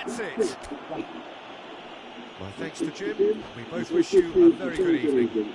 That's it. My thanks to Jim. We both wish you a very good evening.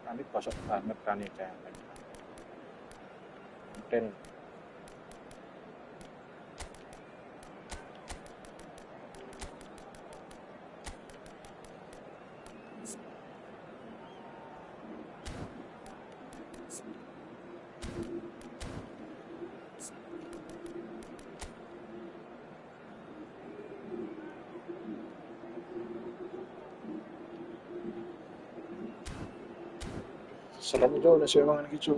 Kami kosok banget kan ini konten. Salam jauh nasi orang lagi cu.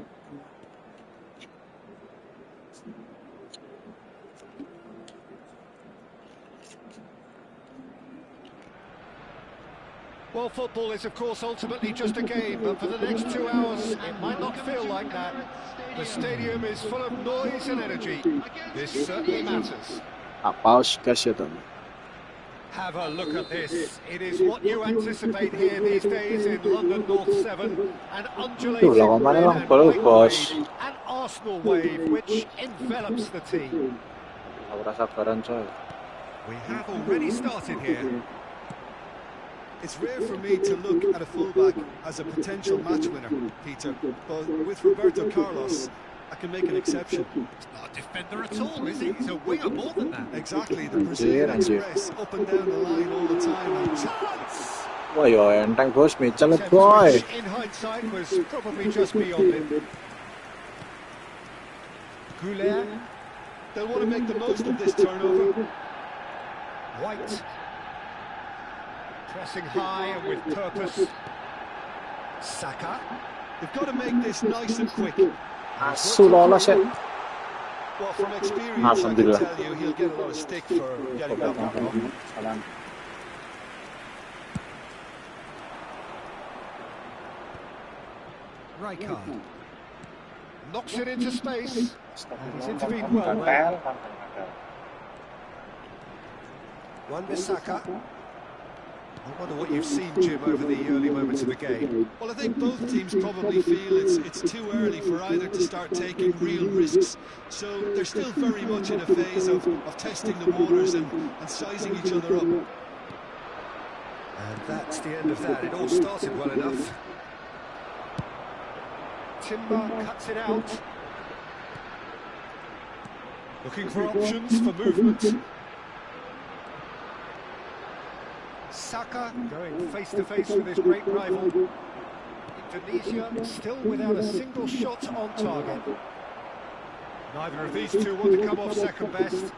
Well, football is, of course, ultimately just a game, but for the next 2 hours, it might not feel like that. The stadium is full of noise and energy. This certainly matters. Have a look at this. It is what you anticipate here these days in London North 7. An undulating red and white wave, an Arsenal wave which envelops the team. We have already started here. It's rare for me to look at a fullback as a potential match winner, Peter, but with Roberto Carlos, I can make an exception. He's not a defender at all, is he? He's a winger more than that. Exactly, the Brazilian Express up and down the line all the time. And chance! Ôi rồi anh đang push me chân lết rồi. In hindsight was probably just beyond him. Goulet, they'll want to make the most of this turnover. White. Pressing high and with purpose. Saka. They've got to make this nice and quick. Well, from experience, I can tell you he'll get a lot of stick for getting that one off. Rijkaard knocks it into space. He's intervened well Té there. Wan-Bissaka. I wonder what you've seen, Jim, over the early moments of the game. Well, I think both teams probably feel it's too early for either to start taking real risks. So they're still very much in a phase of testing the waters and sizing each other up. And that's the end of that. It all started well enough. Timber cuts it out. Looking for options for movement. Saka going face to face with his great rival. Indonesia still without a single shot on target. Neither of these two want to come off second best.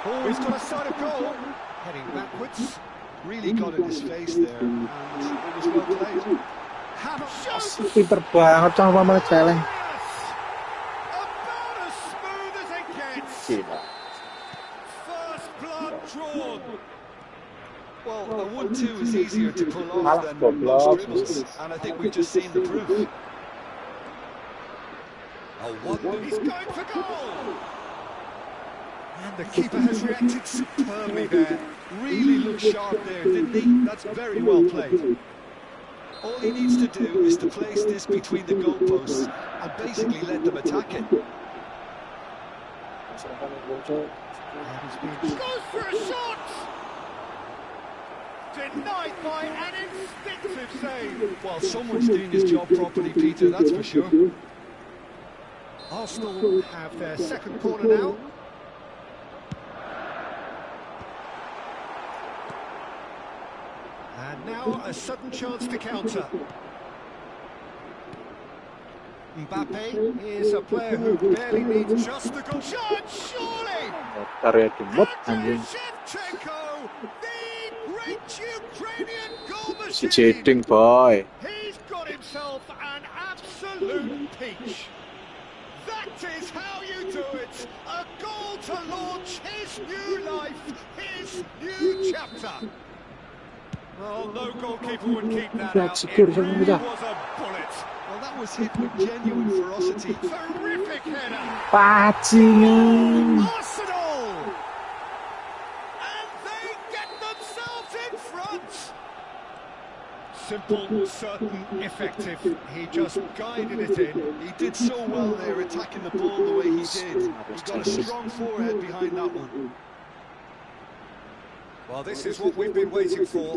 Oh, he's got a sight of goal. Heading backwards. Really got in his face there, and it was well played. Havertz. Pinter banget sama malah celeng. About as smooth as it gets. Gila. First blood drawn. Well, a 1-2 is easier to pull off Malah than goblok. most dribbles, and I think we've just seen the proof. A wonder. He's going for goal. And the keeper has reacted superbly there. Really looked sharp there, didn't he? That's very well played. All he needs to do is to place this between the goalposts and basically let them attack it. Goes for a shot! Denied by an instinctive save. Well, someone's doing his job properly, Peter, that's for sure. Arsenal have their second corner now. And now a sudden chance to counter. Mbappe is a player who barely needs just the goal. Shot, surely! Karya timut anjing. Shevchenko, the great Ukrainian goal Si machine. cheating boy. He's got himself an absolute peach. That is how you do it. A goal to launch his new life, his new chapter. Well, no goalkeeper would keep that out. It really was a bullet. Well, that was hit with genuine ferocity. Terrific header. Bajingan. Arsenal! And they get themselves in front. Simple, certain, effective. He just guided it in. He did so well there, attacking the ball the way he did. He got a strong forehead behind that one. Well, this is what we've been waiting for.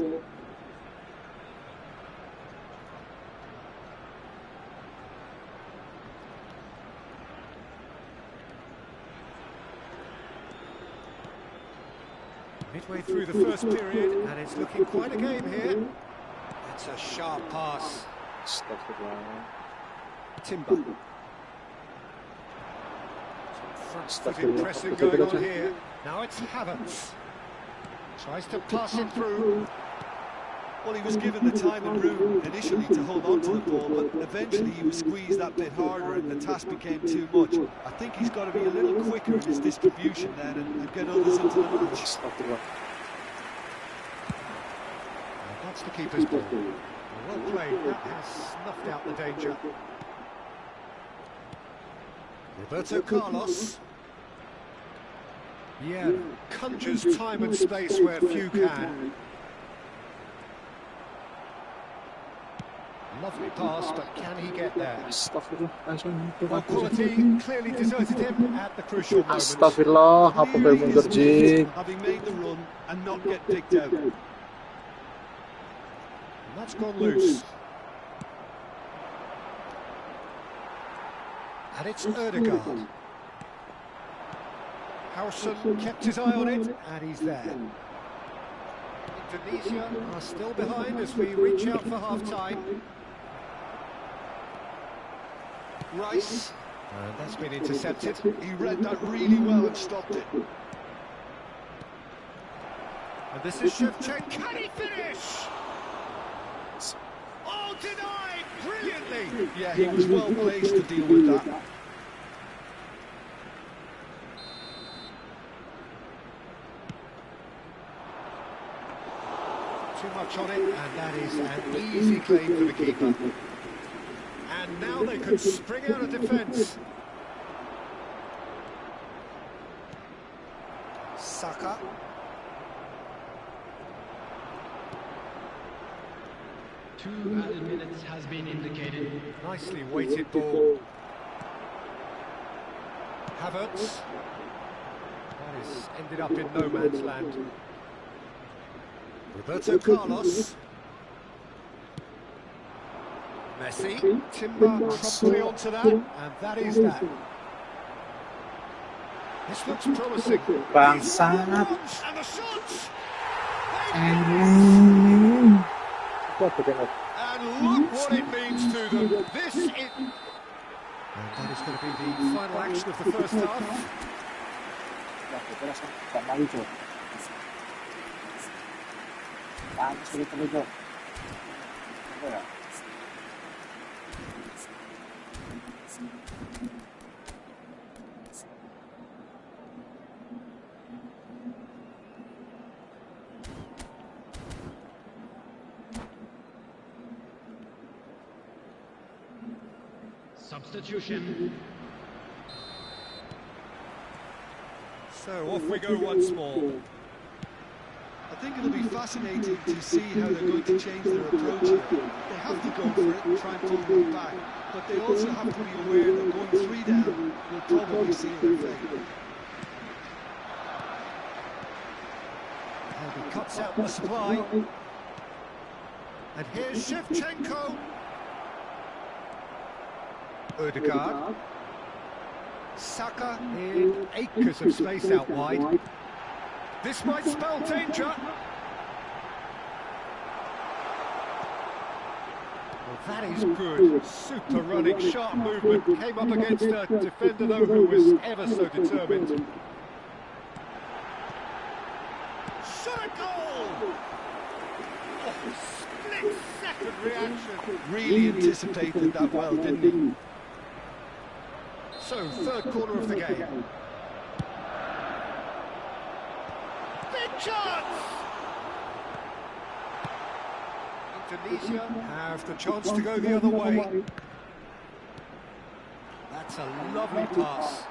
Midway through the first period, and it's looking quite a game here. It's a sharp pass. Timber. Front-footed pressing going on here. Now it's Havertz. Tries to pass it through. Well, he was given the time and room initially to hold on to the ball, but eventually he was squeezed that bit harder and the task became too much. I think he's got to be a little quicker in his distribution then and get others into the match. That's the keeper's ball. Well played, that has snuffed out the danger. Roberto Carlos. Yeah, conjures time and space where few can. Lovely pass, but can he get there? Well, quality clearly deserted him at the crucial moment. Astagfirullah, apa kayak mundur jing? Having made the run and not get digged out. And that's gone loose. And it's Ødegaard. Harrison kept his eye on it, and he's there. Indonesia are still behind as we reach out for half-time. Rice, and that's been intercepted. He read that really well and stopped it. And this is Shevchenko. Can he finish? Oh, denied brilliantly. Yeah, he was well placed to deal with that. Too much on it, and that is an easy claim for the keeper. And now they could spring out of defence. Saka. Two added minutes has been indicated. Nicely weighted ball. Havertz. That has ended up in no man's land. Roberto Carlos. Messi. Timber promptly onto that, and that is that. This looks promising. Bangsat. And the shots! What the hell? And look what it means to them. This is... And that is going to be the final action of the first half. Substitution. So off we go once more. I think it'll be fascinating to see how they're going to change their approach here. They have to go for it and try and pull them back, but they also have to be aware that going 3 down will probably seal their fate. And he cuts out the supply. And here's Shevchenko. Ødegaard. Saka in acres of space out wide. This might spell danger. Well, that is good. Super running, sharp movement. Came up against a defender, though, who was ever so determined. Shot a goal! Oh, split-second reaction. Really anticipated that well, didn't he? So, third quarter of the game. Big chance! Indonesia have the chance to go the other way. That's a lovely pass.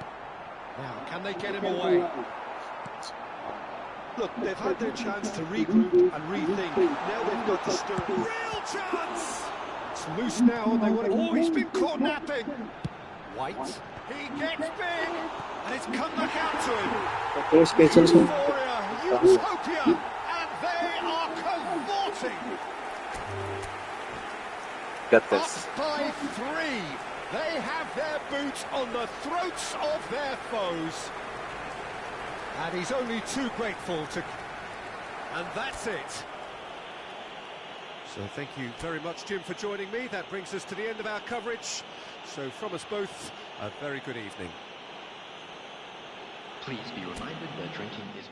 Now, can they get him away? Look, they've had their chance to regroup and rethink. Now they've got to stir. Real chance! It's loose now, and they want to... Oh, he's been caught napping! White. He gets big, and it's come back out to him. Euphoria, utopia, and they are cavorting. Got this. Up by 3. They have their boots on the throats of their foes. And he's only too grateful to... And that's it. So thank you very much, Jim, for joining me. That brings us to the end of our coverage. So from us both, a very good evening. Please be reminded that drinking is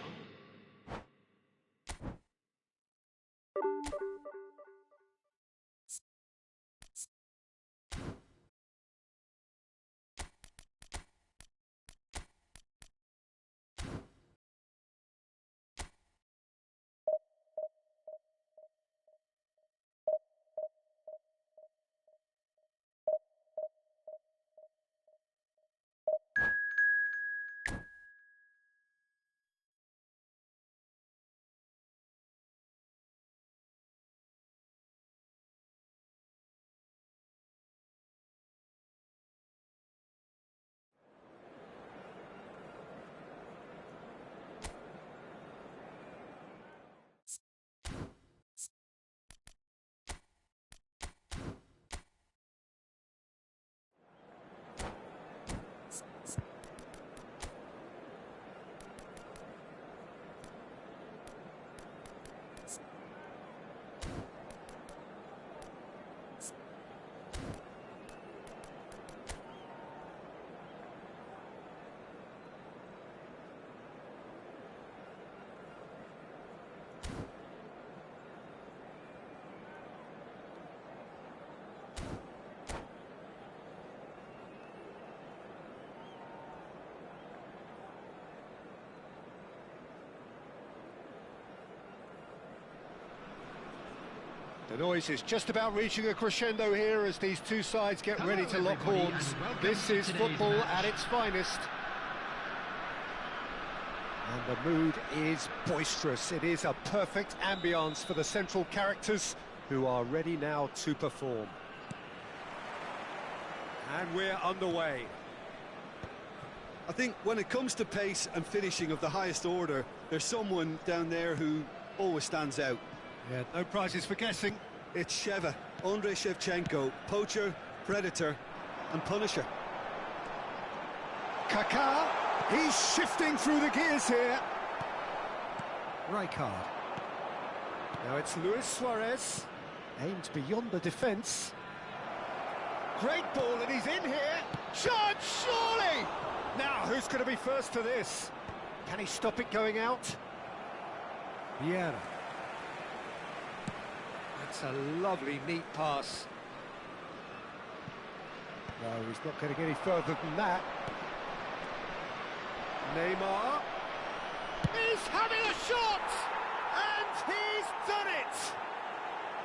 The noise is just about reaching a crescendo here as these two sides get ready to lock everybody, horns. and welcome This to is today's football match. at its finest. And the mood is boisterous. It is a perfect ambience for the central characters who are ready now to perform. And we're underway. I think when it comes to pace and finishing of the highest order, there's someone down there who always stands out. Yeah, no prizes for guessing. It's Sheva, Andrei Shevchenko, poacher, predator and punisher. Kaká, he's shifting through the gears here. Rijkaard. Now it's Luis Suarez. Aimed beyond the defence. Great ball, and he's in here. Chance, surely! Now, who's going to be first to this? Can he stop it going out? Vieira. That's a lovely, neat pass. No, he's not getting any further than that. Neymar. He's having a shot! And he's done it!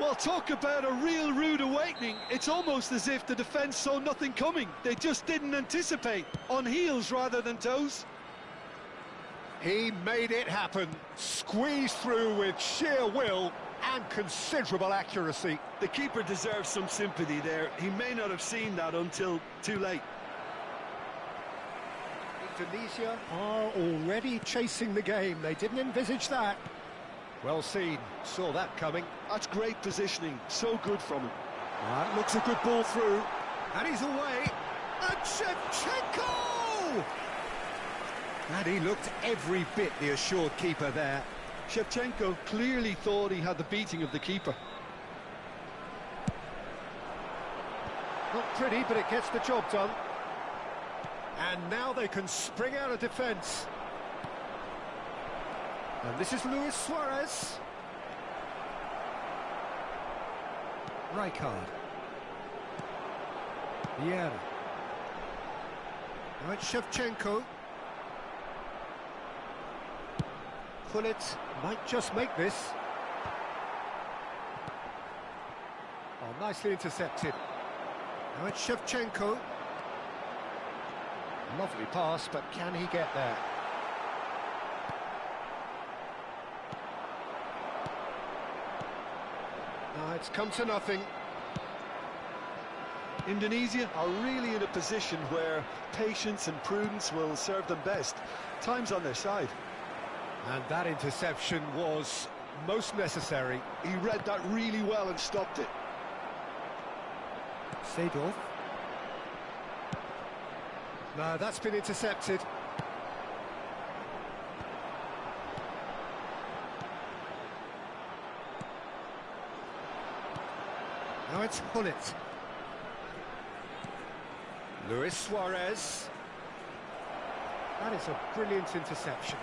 Well, talk about a real rude awakening. It's almost as if the defence saw nothing coming. They just didn't anticipate. On heels rather than toes. He made it happen. Squeezed through with sheer will and considerable accuracy. The keeper deserves some sympathy there. He may not have seen that until too late. Indonesia are already chasing the game. They didn't envisage that. Well seen. Saw that coming. That's great positioning. So good from him. That looks a good ball through. And he's away. And Shevchenko! And he looked every bit the assured keeper there. Shevchenko clearly thought he had the beating of the keeper. Not pretty, but it gets the job done. And now they can spring out of defence. And this is Luis Suarez. Rijkaard. Vieira. Now it's Shevchenko. Gullit might just make this. Oh, nicely intercepted. Now it's Shevchenko. Lovely pass, but can he get there? No, it's come to nothing. Indonesia are really in a position where patience and prudence will serve them best. Time's on their side. And that interception was most necessary. He read that really well and stopped it. Seedorf. No, that's been intercepted. Now it's Gullit. Luis Suarez. That is a brilliant interception.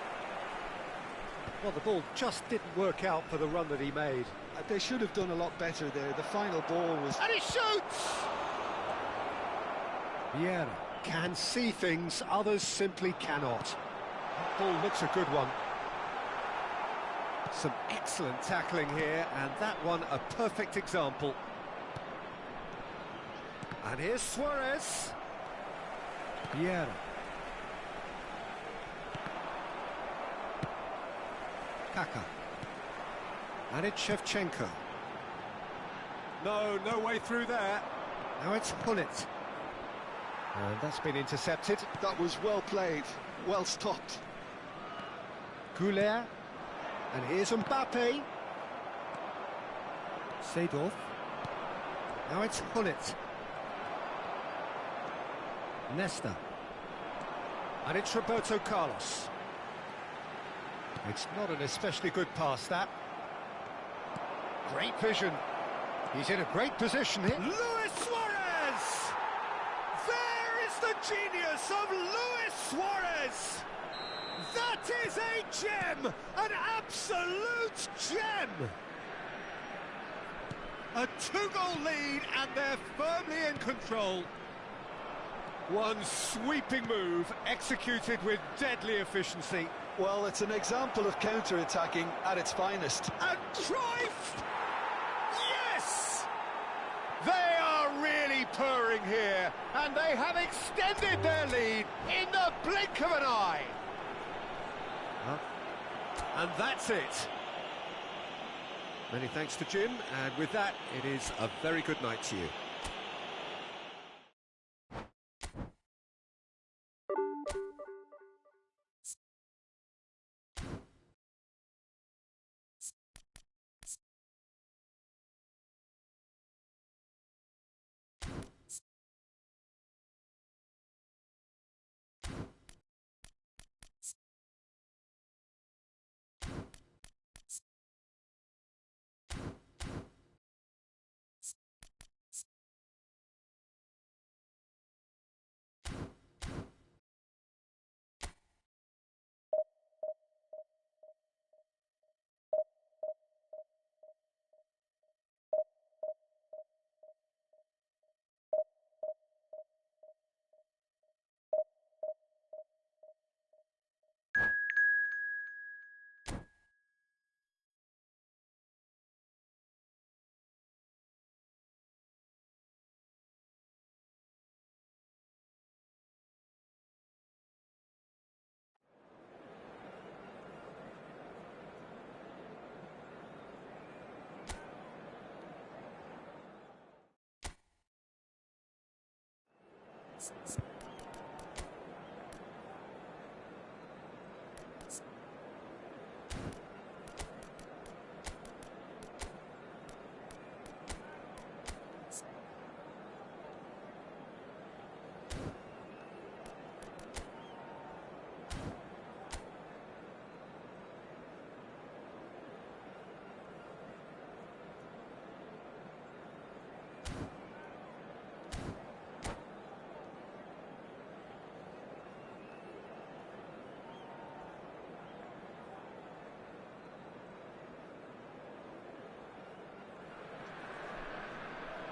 Well, the ball just didn't work out for the run that he made. They should have done a lot better there. The final ball was... And he shoots! Vieira can see things others simply cannot. That ball looks a good one. Some excellent tackling here, and that one a perfect example. And here's Suarez. Vieira. Kaká. And it's Shevchenko. No way through there. Now it's Gullit. And that's been intercepted. That was well played, well stopped. Goulet. And here's Mbappe. Seedorf. Now it's Gullit. Nesta. And it's Roberto Carlos. It's not an especially good pass, that. Great vision. He's in a great position here. Luis Suarez! There is the genius of Luis Suarez! That is a gem! An absolute gem! A two-goal lead, and they're firmly in control. One sweeping move, executed with deadly efficiency. Well, it's an example of counter-attacking at its finest. And Cruyff! purring here, and they have extended their lead in the blink of an eye. And that's it. Many thanks to Jim, and with that, it is a very good night to you.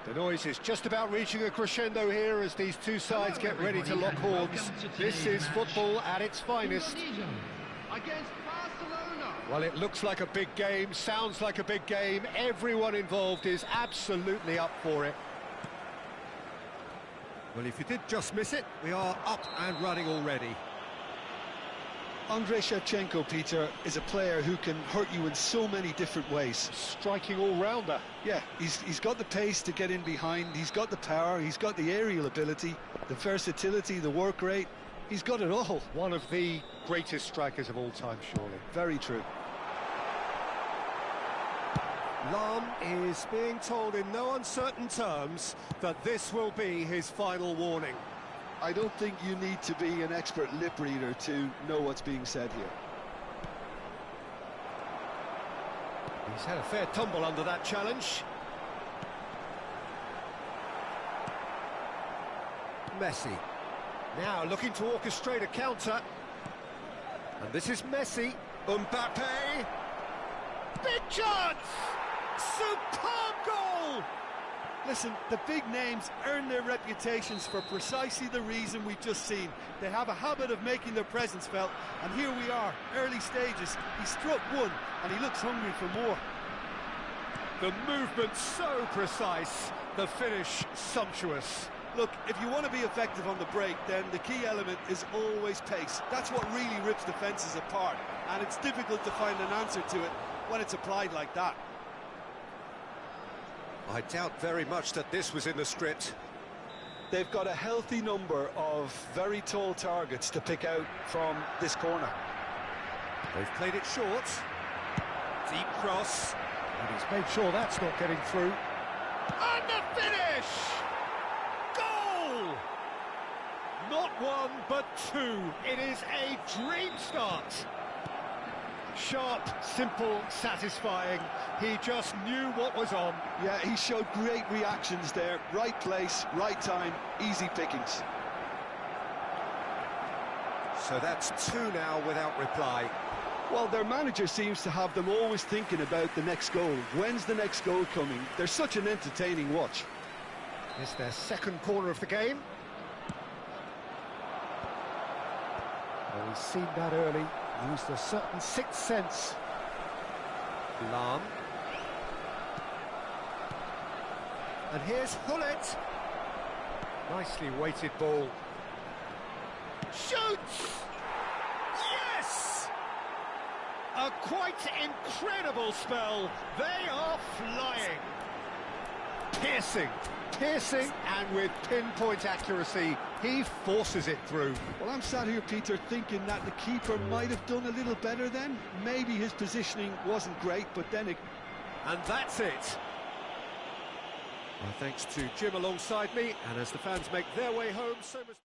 The noise is just about reaching a crescendo here as these two sides get ready to lock horns. This is football at its finest. Against Barcelona. Well, it looks like a big game, sounds like a big game. Everyone involved is absolutely up for it. Well, if you did just miss it, we are up and running already. Andrei Shevchenko, Peter, is a player who can hurt you in so many different ways. Striking all-rounder. Yeah, he's got the pace to get in behind, he's got the power, he's got the aerial ability, the versatility, the work rate. He's got it all. One of the greatest strikers of all time, surely. Very true. Lahm is being told in no uncertain terms that this will be his final warning. I don't think you need to be an expert lip reader to know what's being said here. He's had a fair tumble under that challenge. Messi. Now looking to orchestrate a counter. And this is Messi. Mbappe. Big chance! Superb goal! Listen, the big names earn their reputations for precisely the reason we've just seen. They have a habit of making their presence felt, and here we are, early stages. He struck one, and he looks hungry for more. The movement so precise, the finish sumptuous. Look, if you want to be effective on the break, then the key element is always pace. That's what really rips defences apart, and it's difficult to find an answer to it when it's applied like that. I doubt very much that this was in the script. They've got a healthy number of very tall targets to pick out from this corner. They've played it short. Deep cross. And he's made sure that's not getting through. And the finish! Goal! Not one, but two. It is a dream start. Sharp, simple, satisfying. He just knew what was on. Yeah, he showed great reactions there. Right place, right time, easy pickings. So that's two now without reply. Well, their manager seems to have them always thinking about the next goal. When's the next goal coming? They're such an entertaining watch. It's their second corner of the game. Well, we've seen that early. Used a certain sixth sense. Lahm. And here's Hullet. Nicely weighted ball. Shoots! Yes! A quite incredible spell. They are flying. Piercing, and with pinpoint accuracy, he forces it through. Well, I'm sat here, Peter, thinking that the keeper might have done a little better then. Maybe his positioning wasn't great, but then it... And that's it. Well, thanks to Jim alongside me, and as the fans make their way home, so must...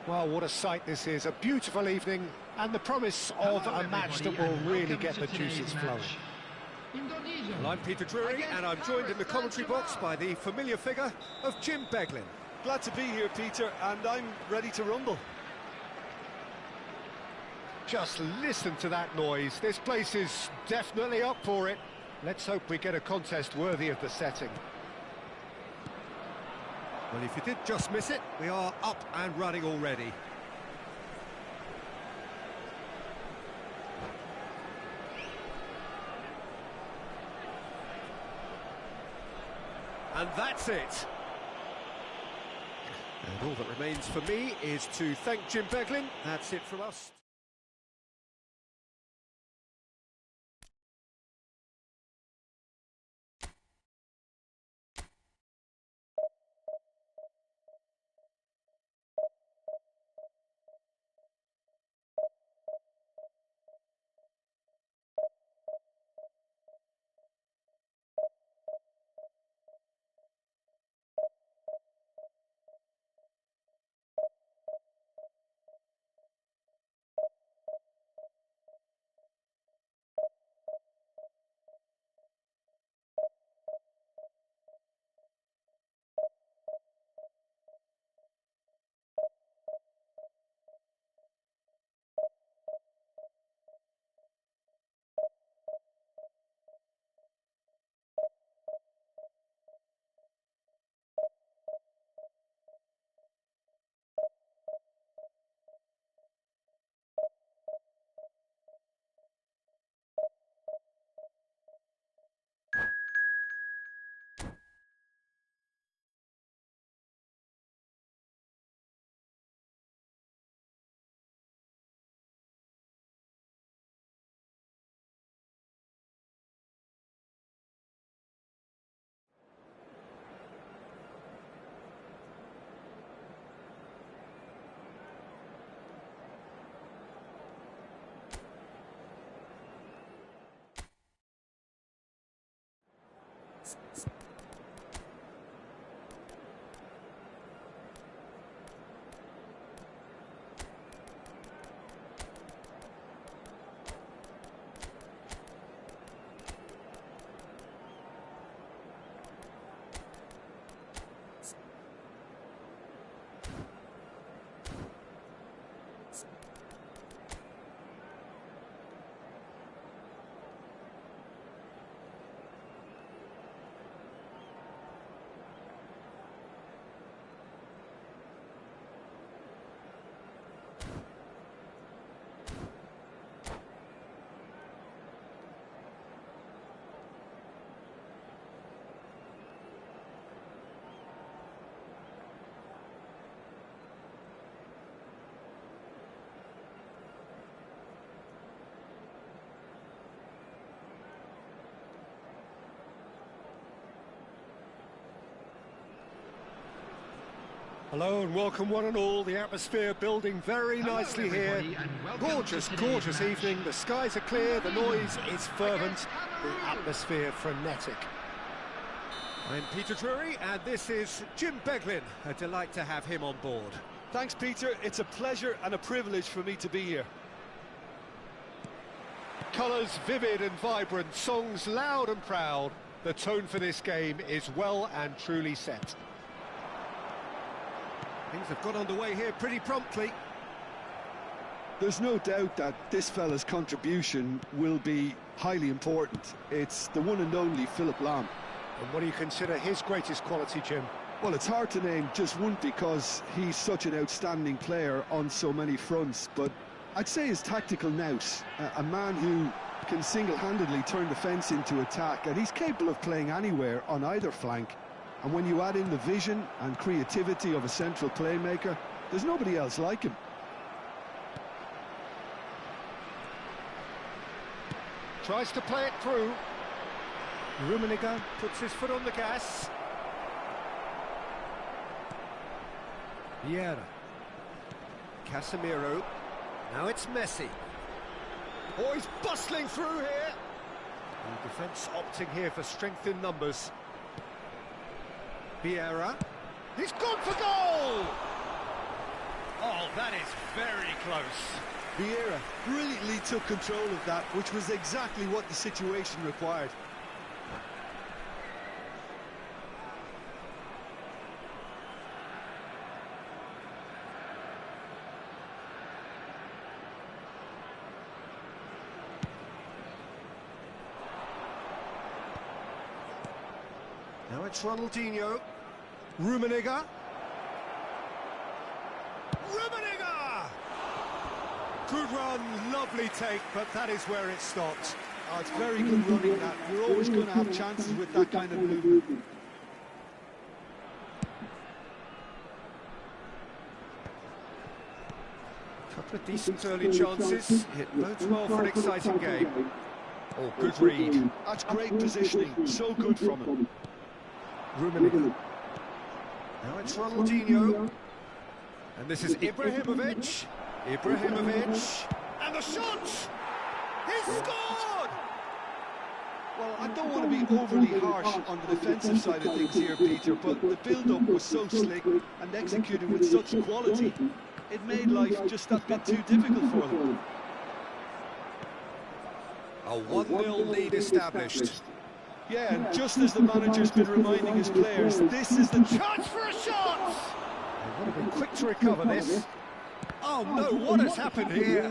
Well, what a sight this is. A beautiful evening and the promise of a match that will really get the juices flowing. Well, I'm Peter Drury and I'm joined in the commentary box by the familiar figure of Jim Beglin. Glad to be here, Peter, and I'm ready to rumble. Just listen to that noise. This place is definitely up for it. Let's hope we get a contest worthy of the setting. Well, if you did just miss it, we are up and running already. And that's it. And all that remains for me is to thank Jim Beglin. That's it from us. Hello and welcome one and all. The atmosphere building very nicely here. Gorgeous, gorgeous evening. The skies are clear, the noise is fervent, the atmosphere frenetic. I'm Peter Drury and this is Jim Beglin. A delight to have him on board. Thanks, Peter. It's a pleasure and a privilege for me to be here. Colours vivid and vibrant, songs loud and proud. The tone for this game is well and truly set. Things have got underway here pretty promptly. There's no doubt that this fella's contribution will be highly important. It's the one and only Philipp Lahm. And what do you consider his greatest quality, Jim? Well, it's hard to name just one because he's such an outstanding player on so many fronts, but I'd say his tactical nous, a man who can single-handedly turn defence into attack, and he's capable of playing anywhere on either flank. And when you add in the vision and creativity of a central playmaker, there's nobody else like him. Tries to play it through. Rummenigge puts his foot on the gas. Vieira. Casemiro. Now it's Messi. Oh, he's bustling through here. The defence opting here for strength in numbers. Vieira. He's gone for goal! Oh, that is very close. Vieira brilliantly took control of that, which was exactly what the situation required. Now it's Ronaldinho. Rummenigge. Rummenigge! Good run, lovely take, but that is where it stopped. Oh, it's very good running that. You're always going to have chances with that kind of movement. Couple of decent early chances. It bodes well for an exciting game. Oh, good read. That's great positioning. So good from him. Rummenigge. Now it's Ronaldinho. And this is Ibrahimovic. Ibrahimovic. And the shot! He's scored! Well, I don't want to be overly harsh on the defensive side of things here, Peter, but the build-up was so slick and executed with such quality. It made life just that bit too difficult for them. A 1-0 lead established. Yeah, and just as the manager's been reminding his players, this is the chance for a shot! They would have been quick to recover this. Oh no, what has happened here?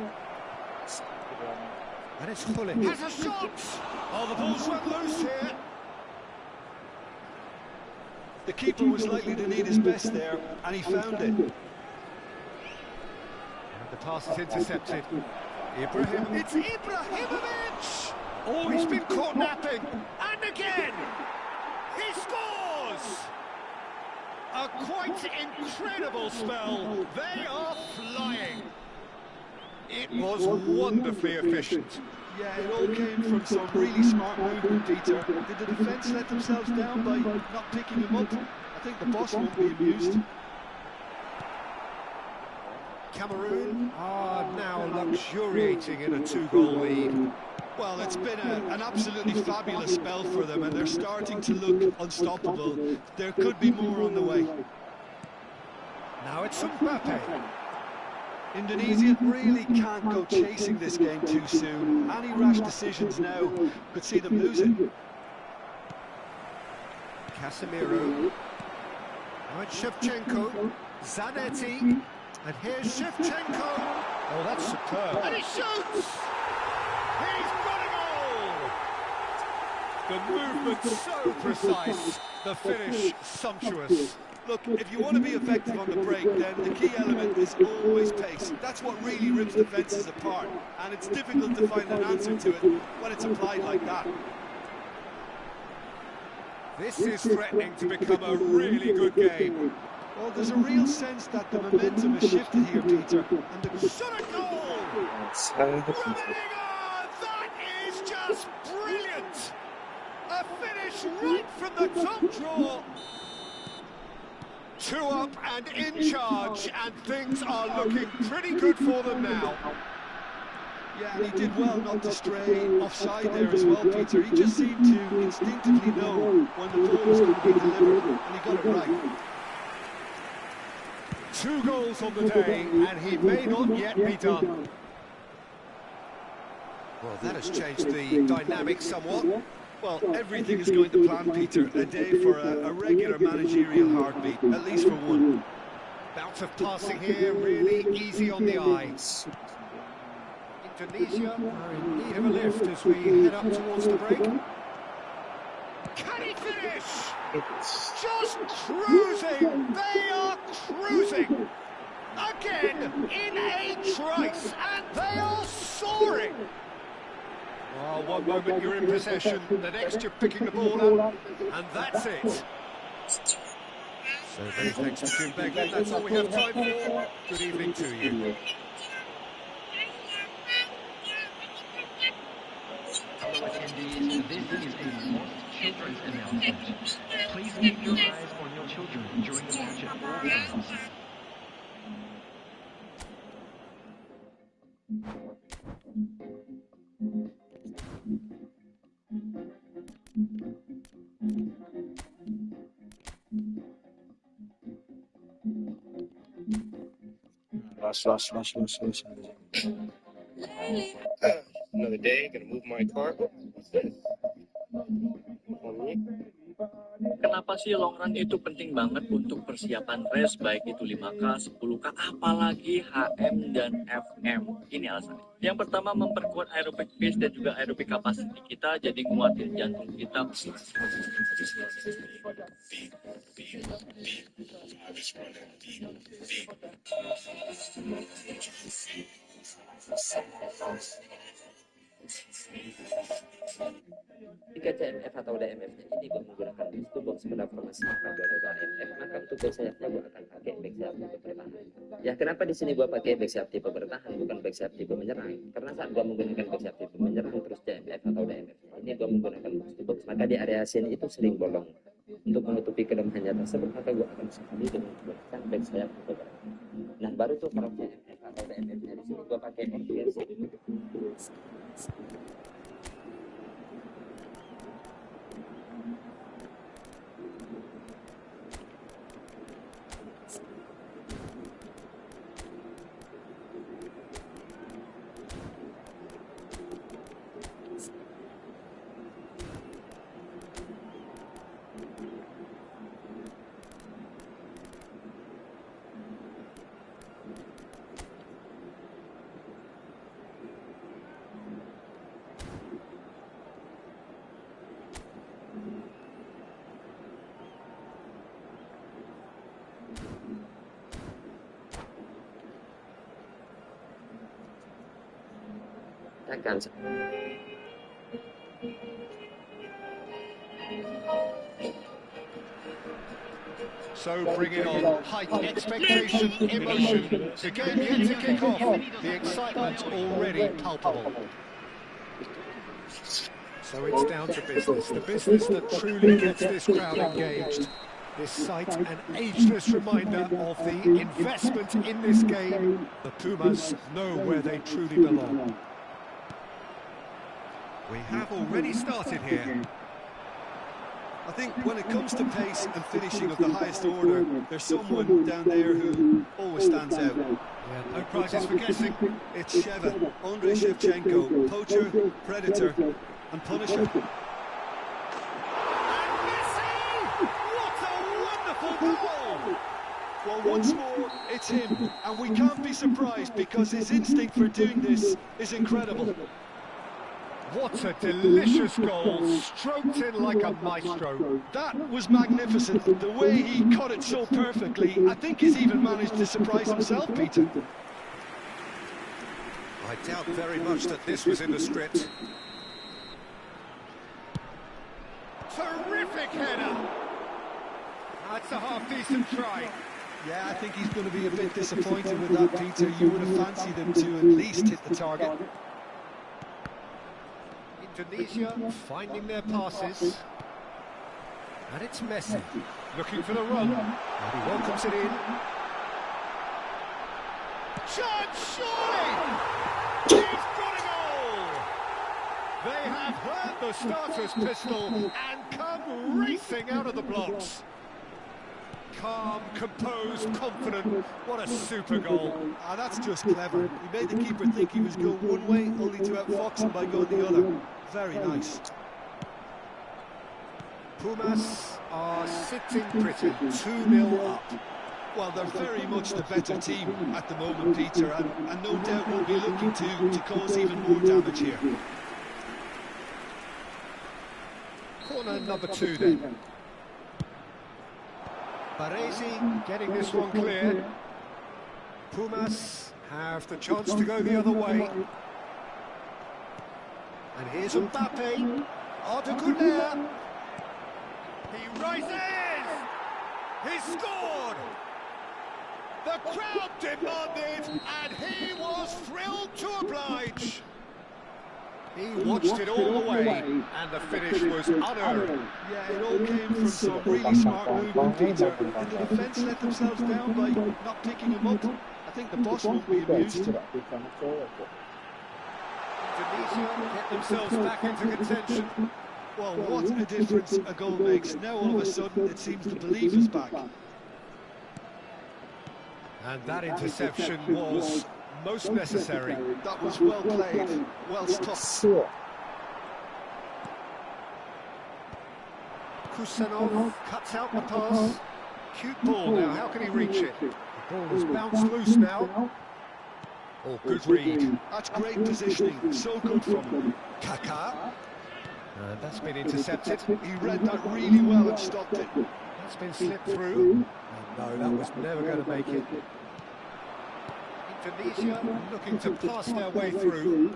And it's Gullit. Has a shot! Oh, the ball's run loose here. The keeper was likely to need his best there, and he found it. And the pass is intercepted. It's Ibrahimovic! Oh, he's been caught napping. And again! He scores! A quite incredible spell. They are flying. It was wonderfully efficient. Yeah, it all came from some really smart movement, Peter. Did the defence let themselves down by not picking him up? I think the boss won't be amused. Cameroon are now luxuriating in a 2-goal lead. Well, it's been an absolutely fabulous spell for them, and they're starting to look unstoppable. There could be more on the way. Now it's Mbappe. Indonesia really can't go chasing this game too soon. Any rash decisions now could see them lose it. Casemiro. Now it's Shevchenko. Zanetti. And here's Shevchenko. Oh, that's superb. And he shoots! He's got a goal! The movement so precise. The finish sumptuous. Look, if you want to be effective on the break, then the key element is always pace. That's what really rips defences apart, and it's difficult to find an answer to it when it's applied like that. This is threatening to become a really good game. Well, there's a real sense that the momentum has shifted here, Peter. And the shot a goal! Rummenigge! That is just brilliant! A finish right from the top draw. 2 up and in charge, and things are looking pretty good for them now. Yeah, and he did well not to stray offside there as well, Peter. He just seemed to instinctively know when the ball was going to be delivered, and he got it right. 2 goals on the day, and he may not yet be done. Well, that has changed the dynamic somewhat. Well, everything is going to plan, Peter. A day for a regular managerial heartbeat, at least for one. Bout of passing here, really easy on the eyes. Indonesia are in need of a lift as we head up towards the break. Can he finish? Just cruising! They are cruising! Again, in a trice, and they are soaring! Oh, one moment you're in possession, the next you're picking the ball up, and that's it. So many thanks to Jim Begley, that's all we have time for. Good evening to you. Fellow attendees, this is a Lost Children's announcement. Please keep your eyes on your children during the match at all times. Lost. Another day, gonna move my car. What's this? Kenapa sih long run itu penting banget untuk persiapan race, baik itu 5K, 10K, apalagi HM dan FM? Ini alasannya. Yang pertama, memperkuat aerobic pace dan juga aerobic capacity kita, jadi nguatin jantung kita. Jika CMF atau DMF-nya ini gue menggunakan booster box pada formasi Rabada AMF, maka untuk back sayapnya gue akan pakai back sayap tipe bertahan. Ya, kenapa di sini gue pakai back sayap tipe bertahan bukan back sayap tipe menyerang? Karena saat gue menggunakan back sayap tipe menyerang terus CMF atau DMF ini gue menggunakan booster box, maka di area sini itu sering bolong. Untuk menutupi kelemahannya tersebut, maka gue akan sekali dengan menggunakan back sayap tipe bertahan. Nah, baru tuh kalau CMF atau DMF-nya di sini gue pakai orthoversi. So bring it on, heightened expectation, emotion, the game yet to kick off, the excitement already palpable. So it's down to business, the business that truly gets this crowd engaged. This sight an ageless reminder of the investment in this game. The Pumas know where they truly belong. We have already started here. I think when it comes to pace and finishing of the highest order, there's someone down there who always stands out. Yeah, no prizes for guessing. It's Sheva, Andrei Shevchenko, poacher, predator, and punisher. And Messi! What a wonderful goal! Well, once more, it's him, and we can't be surprised because his instinct for doing this is incredible. What a delicious goal, stroked in like a maestro. That was magnificent. The way he cut it so perfectly, I think he's even managed to surprise himself, Peter. I doubt very much that this was in the script. Terrific header! That's a half-decent try. Yeah, I think he's going to be a bit disappointed with that, Peter. You would have fancied him to at least hit the target. Indonesia finding their passes. And it's Messi looking for the run. And he welcomes it in. Chance, surely! He's got a goal! They have heard the starter's pistol and come racing out of the blocks. Calm, composed, confident. What a super goal. Ah, that's just clever. He made the keeper think he was going one way, only to outfox him by going the other. Very nice. Pumas are sitting pretty, 2-0 up. Well, they're very much the better team at the moment, Peter, and no doubt will be looking to cause even more damage here. Corner number 2 then. Baresi getting this one clear. Pumas have the chance to go the other way. And here's Mbappe. Arda Güler. He rises! He scored! The crowd demanded, and he was thrilled to oblige. He watched it all the way, and the finish was unearned. Yeah, it all came from some really smart movement, Peter. And the defence let themselves down by not picking him up. I think the boss won't be amused. Indonesia get themselves back into contention. Well, what a difference a goal makes. Now all of a sudden it seems the belief is back. And that interception was most necessary. That was well played, well stopped. Kusanov cuts out the pass. Cute ball now, how can he reach it? The ball has bounced loose now. Oh, good read. That's great positioning, so good from him. Kaká. And that's been intercepted. He read that really well and stopped it. That's been slipped through. And no, that was never going to make it. Indonesia looking to pass their way through.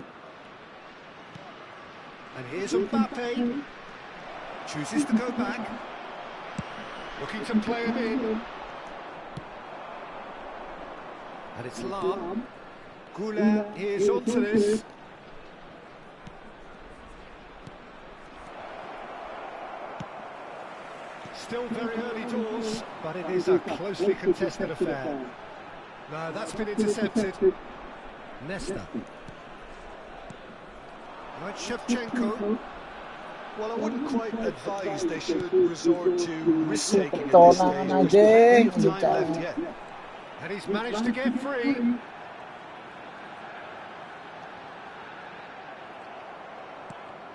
And here's Mbappe. Chooses to go back. Looking to play him in. And it's Lam. Güler is onto this. Still very early doors, but it is a closely contested affair. No, that's been intercepted. Nesta. Right, Shevchenko. Well, I wouldn't quite advise they should resort to risk-taking at this stage. There's plenty of time left yet. And he's managed to get free.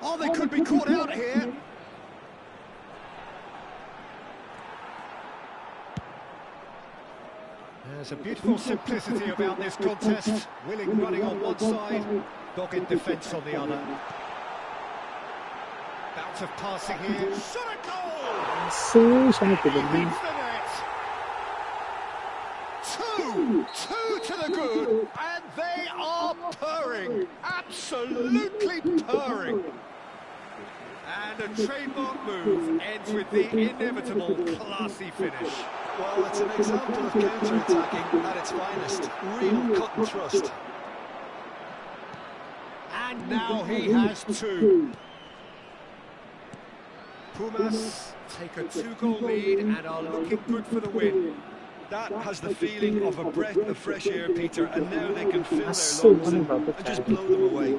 Oh, they could be caught out here. There's a beautiful simplicity about this contest. Willing running on one side, dogged defence on the other. Bout of passing here. Shot a goal! Beats the net. Two to the good, and they are purring. Absolutely purring. And a trademark move ends with the inevitable classy finish. Well, it's an example of counter-attacking at its finest. Real cut and thrust. And now he has two. Pumas take a 2-goal lead and are looking good for the win. That has the feeling of a breath of fresh air, Peter, and now they can fill their lungs and just blow them away.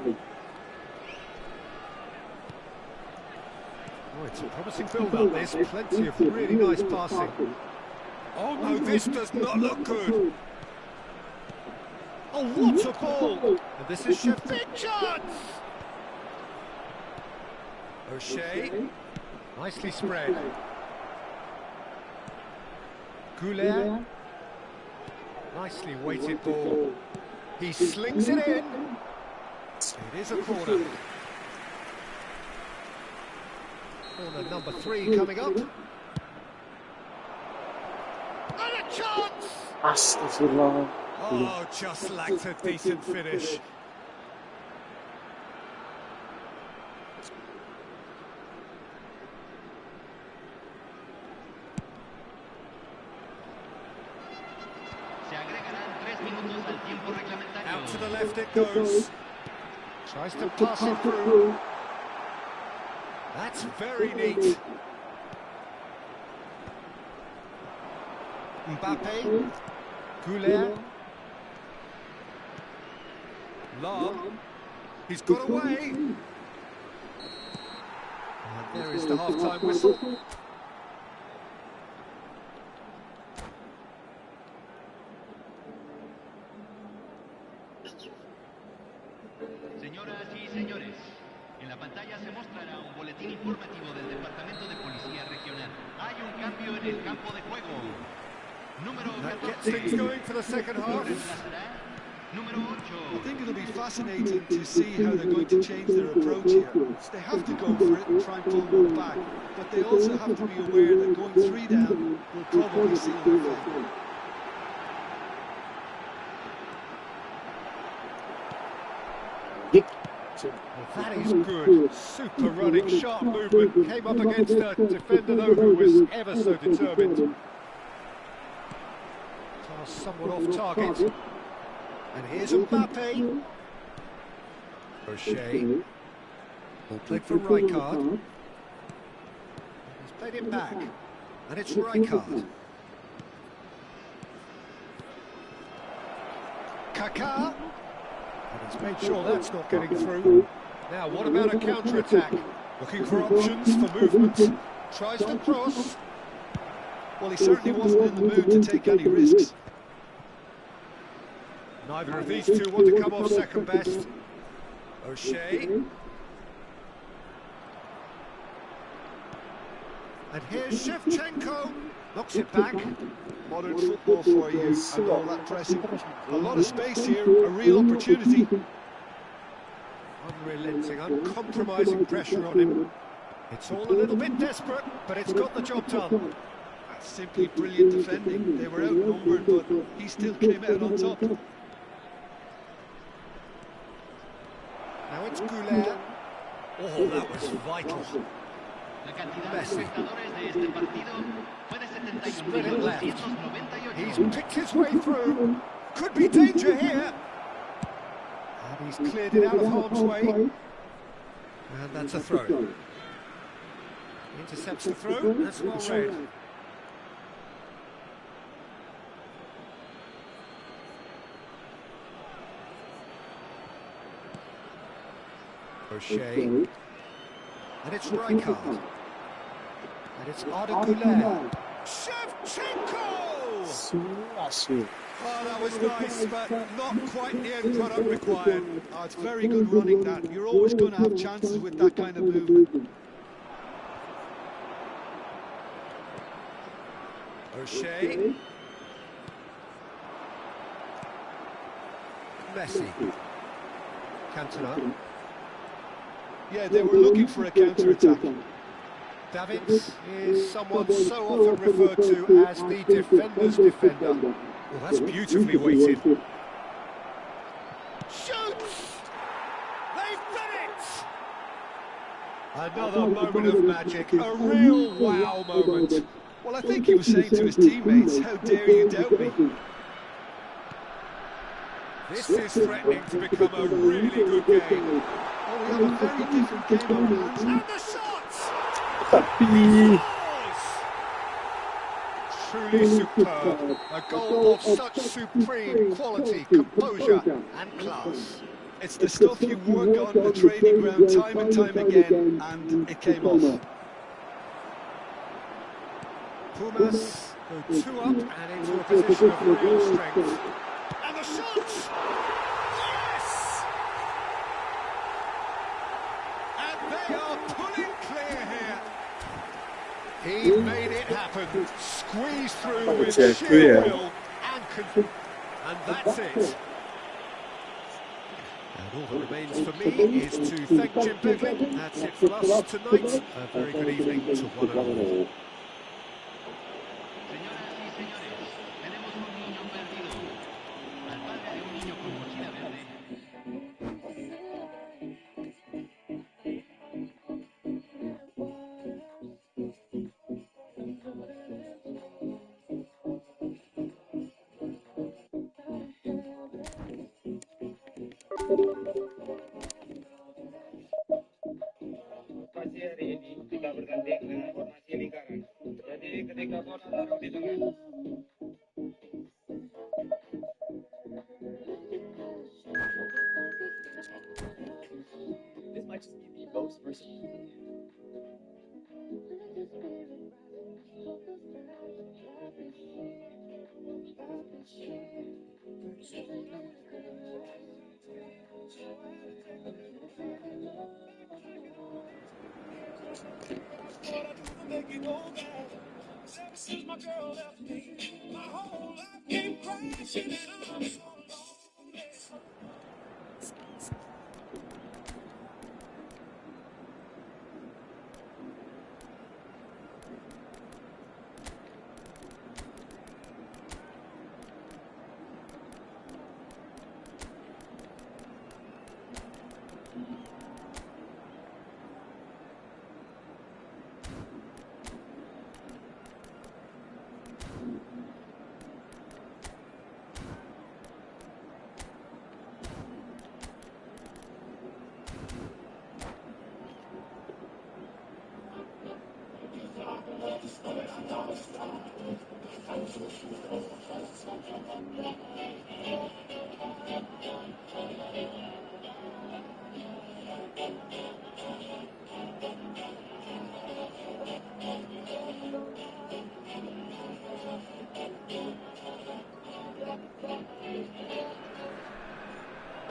It's a promising build-up, this. Plenty of really nice passing. Oh no, this does not look good. Oh, what a ball! And this is Sheffield. Big chance! O'Shea. Nicely spread. Goulet. Nicely weighted ball. He slings it in. It is a corner. Corner number 3 coming up. And a chance! Astagfirullah. Oh, just lacked a decent finish. Out to the left it goes. Tries to pass it through. That's very neat. Mbappe. Goulet. Long. He's got away. And there is the half-time whistle. Señoras y señores, en la pantalla se mostrará un boletín informativo del Departamento de Policía Regional. Hay un cambio en el campo de juego. Número That 14. gets things going for the second half. Reemplazará número 8. I think it'll be fascinating to see how they're going to change their approach here. They have to go for it and try and pull one back, but they also have to be aware that going 3 down will probably seal their fate. Well, that is good. Super running, sharp movement. Came up against a defender, though, who was ever so determined. Pass somewhat off target. And here's Mbappe. O'Shea. Ball played for Rijkaard. He's played it back. And it's Rijkaard. Kaká. And he's made sure that's not getting through. Now, what about a counter-attack? Looking for options for movement. Tries to cross. Well, he certainly wasn't in the mood to take any risks. Neither of these two want to come off second best. O'Shea. And here's Shevchenko. Knocks it back. Modern football for you, and all that pressing. A lot of space here, a real opportunity. Unrelenting, uncompromising pressure on him. It's all a little bit desperate, but it's got the job done. That's simply brilliant defending. They were outnumbered, but he still came out on top. Now it's Goulet. Oh, that was vital. La cantidad de espectadores de este partido fue de Spread it left. 71.298. He's picked his way through. Could be danger here. And he's cleared it out of harm's way. And that's a throw. Intercepts the throw. That's well read. O'Shea. And it's Rijkaard. And it's Arda Goulet. Shevchenko! Oh, that was nice, but not quite the end product required. Oh, it's very good running that. You're always going to have chances with that kind of movement. O'Shea. Messi. Cantona. Yeah, they were looking for a counter-attack. Davids is someone so often referred to as the defender's defender. Well, that's beautifully weighted. Shoots! They've done it! Another moment of magic, a real wow moment. Well, I think he was saying to his teammates, how dare you doubt me? This is threatening to become a really good game. Oh, we have a very different game on hands. And the shots! Tapi Truly superb. A goal of such supreme quality, composure and class. It's the stuff you work on the training ground time and time again, and it came off. Pumas go 2 up and into a position of real strength. And the shot! Yes! And they are pulling clear here. He made it happen. Squeezed through with sheer will and that's it. And all that remains for me is to thank Jim Beglin. That's it for us tonight. A very good evening to one and all. Señoras y señores, tenemos un niño perdido. Al padre de un niño con mochila verde. Pasti hari ini kita bertanding dengan formasi lingkaran. Jadi ketika bola taruh di tengah, This might just be the most versatile.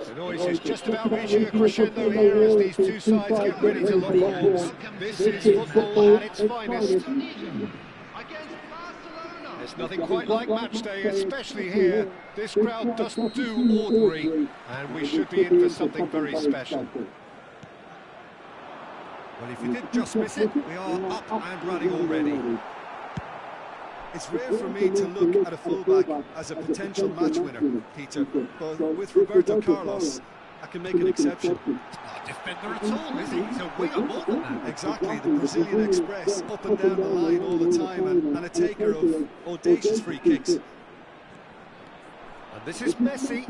The noise is just about reaching a crescendo here as these two sides get ready to lock horns. This is football at its finest. Against Barcelona. There's nothing quite like match day, especially here. This crowd doesn't do ordinary, and we should be in for something very special. Well, if you did just miss it, we are up and running already. It's rare for me to look at a fullback as a potential match winner, Peter, but with Roberto Carlos, I can make an exception. Not a defender at all, is he? He's a winger more than that. Exactly, the Brazilian Express, up and down the line all the time, and a taker of audacious free kicks. And this is Messi.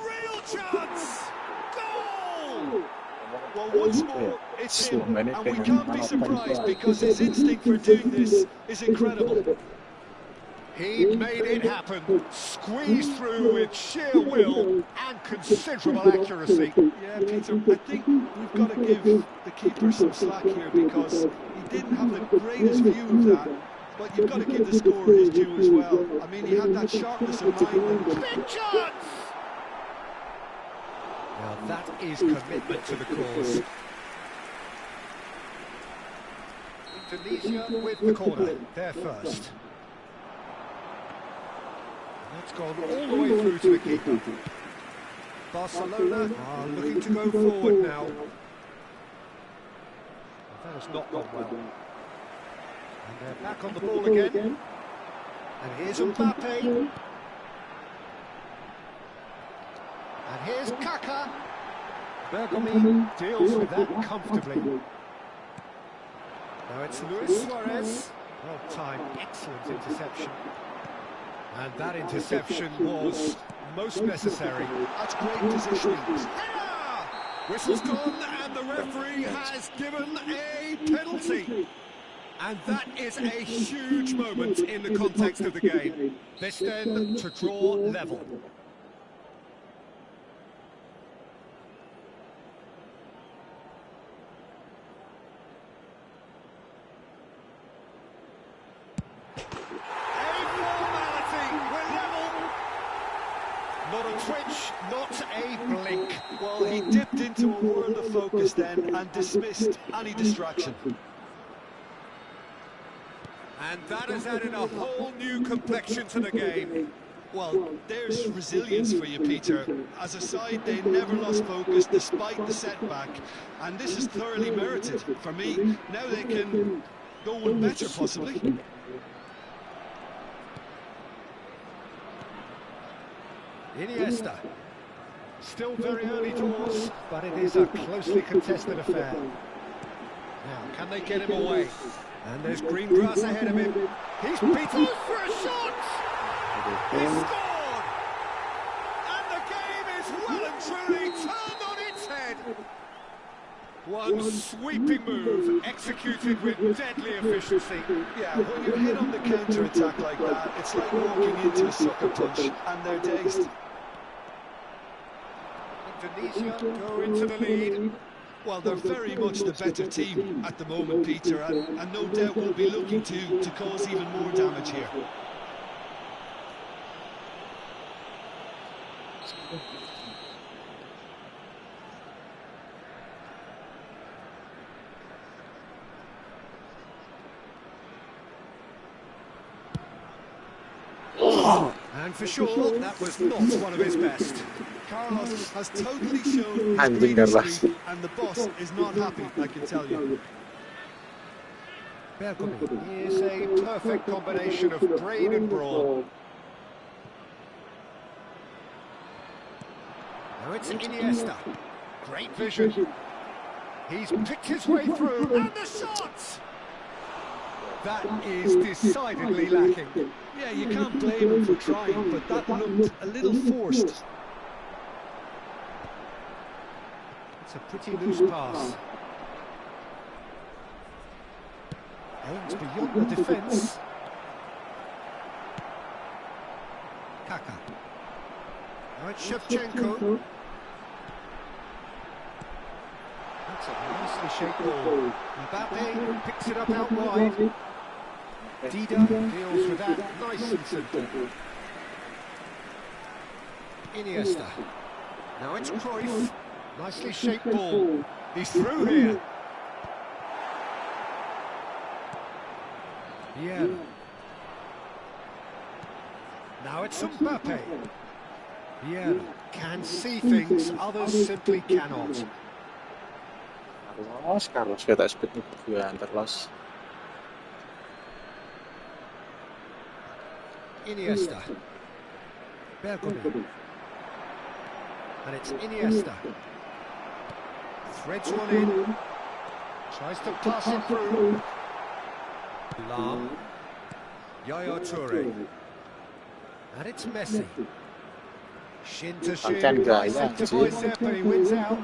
Real chance! Goal! Well, once more, it's him, and we can't be surprised because his instinct for doing this is incredible. He made it happen, squeezed through with sheer will and considerable accuracy. Yeah, Peter, I think we've got to give the keeper some slack here because he didn't have the greatest view of that, but you've got to give the scorer his due as well. I mean, he had that sharpness of mind. Big chance! Now that is commitment to the cause. Indonesia with the corner, they're first. That's gone all the way through to the keeper. Barcelona are looking to go forward now. That has not gone well. And they're back on the ball again. And here's Mbappe. And here's Kaka. Bergami deals with that comfortably. Now it's Luis Suarez. Well timed, excellent interception. And that interception was most necessary. That's great positioning. Header! Whistle's gone and the referee has given a penalty. And that is a huge moment in the context of the game. This then to draw level. Not a twitch, not a blink. Well, he dipped into a world of focus then and dismissed any distraction. And that has added a whole new complexion to the game. Well, there's resilience for you, Peter. As a side, they never lost focus despite the setback, and this is thoroughly merited. For me, now they can go one better, possibly. Iniesta. Still very early doors, but it is a closely contested affair. Now, can they get him away? And there's green grass ahead of him. He's beaten for a shot! He scored! And the game is well and truly turned on its head. One sweeping move, executed with deadly efficiency. Yeah, when you're hit on the counter-attack like that, it's like walking into a sucker punch, and they're dazed. Indonesia go into the lead. Well, they're very much the better team at the moment, Peter, and no doubt will be looking to cause even more damage here. And for sure, that was not one of his best. Carlos has totally shown his Anjing greedy Carlos. streak, and the boss is not happy, I can tell you. Bergkamp is a perfect combination of brain and brawn. Now it's Iniesta. Great vision. He's picked his way through, and the shot! That is decidedly lacking. Yeah, you can't blame him for trying, but that looked a little forced. It's a pretty loose pass. Aims beyond the defence. Kaka. Now it's Shevchenko. That's a nicely shaped ball. Mbappe picks it up out wide. Dida deals with that nice and simple. Iniesta. Now it's Cruyff. Nicely shaped ball. He's through here. Yeah. Now it's Mbappe. Yeah, can see things others simply cannot. Carlos kereta speednya berduaan terus. Iniesta. Bergkamp. And it's Iniesta. Threads one in. Tries to pass it through. Lam. Yaya Toure. And it's Messi. Shin to shin, bicep to bicep, but he wins out.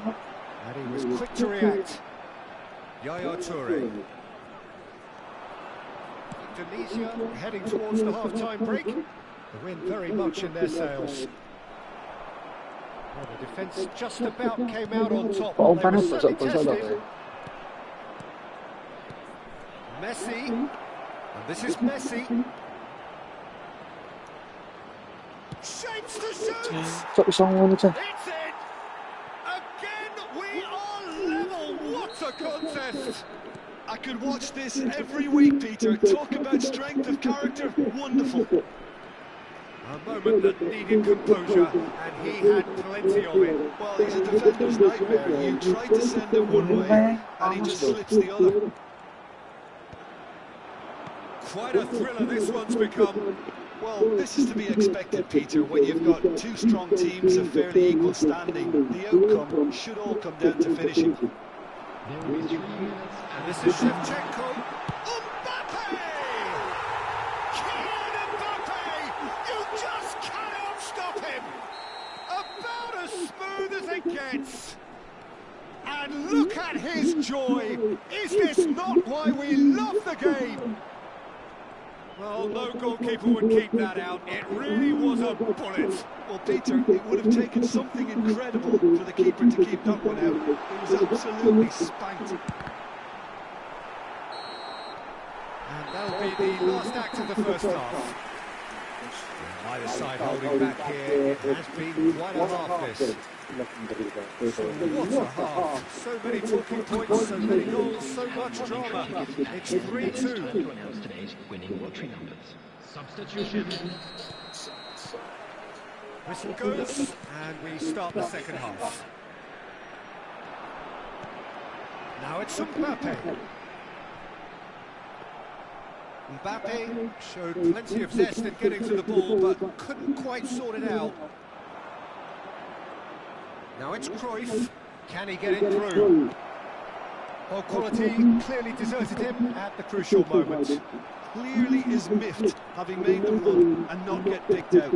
And he was quick to react. Yaya Toure. Indonesia heading towards the half-time break. The wind very much in their sails. Well, the defence just about came out on top. They were certainly tested. Messi. And this is Messi. Shapes to shoot! Kok bisa ngono cah? It's in! Again, we are level! What a contest! I could watch this every week, Peter. Talk about strength of character. Wonderful. A moment that needed composure, and he had plenty of it. Well, he's a defender's nightmare. You try to send him one way, and he just slips the other. Quite a thriller this one's become. Well, this is to be expected, Peter, when you've got two strong teams of fairly equal standing. The outcome should all come down to finishing. And this is Shevchenko. Mbappe! Kylian Mbappe! You just cannot stop him! About as smooth as it gets. And look at his joy! Is this not why we love the game? Well, no goalkeeper would keep that out. It really was a bullet. Well, Peter, it would have taken something incredible for the keeper to keep that one out. It was absolutely spanked. And that'll be the last act of the first half. Either side holding back here. It has been quite a half this. What a half. So many talking points, so many goals, so much drama. It's 3-2. To announce today's winning lottery numbers. Substitution. Whistle goes, and we start the second half. Now it's Mbappe. Mbappe showed plenty of zest in getting to the ball, but couldn't quite sort it out. Now it's Cruyff. Can he get it through? Oh, quality clearly deserted him at the crucial moment. Clearly is miffed, having made the run and not get picked out.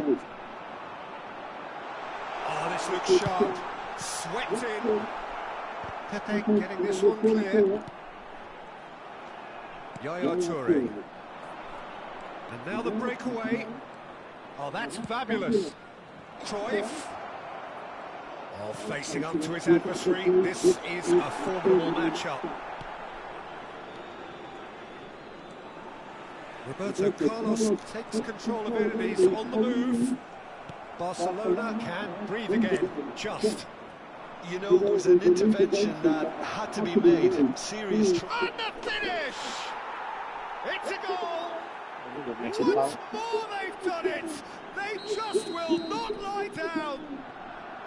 Oh, this looks sharp. Swept in. Pepe getting this one clear. Yaya Toure. And now the breakaway. Oh, that's fabulous. Cruyff. Oh, facing up to his adversary. This is a formidable matchup. Roberto Carlos takes control of it and he's on the move. Barcelona can breathe again, just. You know, it was an intervention that had to be made. Serious try. And the finish! It's a goal! Once more they've done it! They just will not lie down!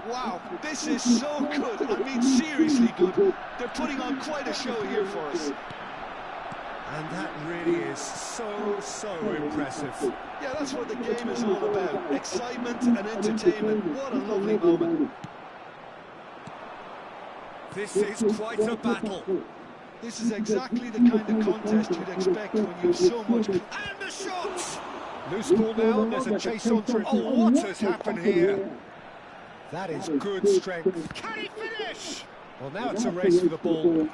Wow, this is so good. I mean, seriously good. They're putting on quite a show here for us. And that really is so impressive. Yeah, that's what the game is all about. Excitement and entertainment. What a lovely moment. This is quite a battle. This is exactly the kind of contest you'd expect when you've so much... And the shot! Loose ball now, there's a chase on through. Oh, what has happened here? That is good strength. Can he finish? Well, now it's a race for the ball.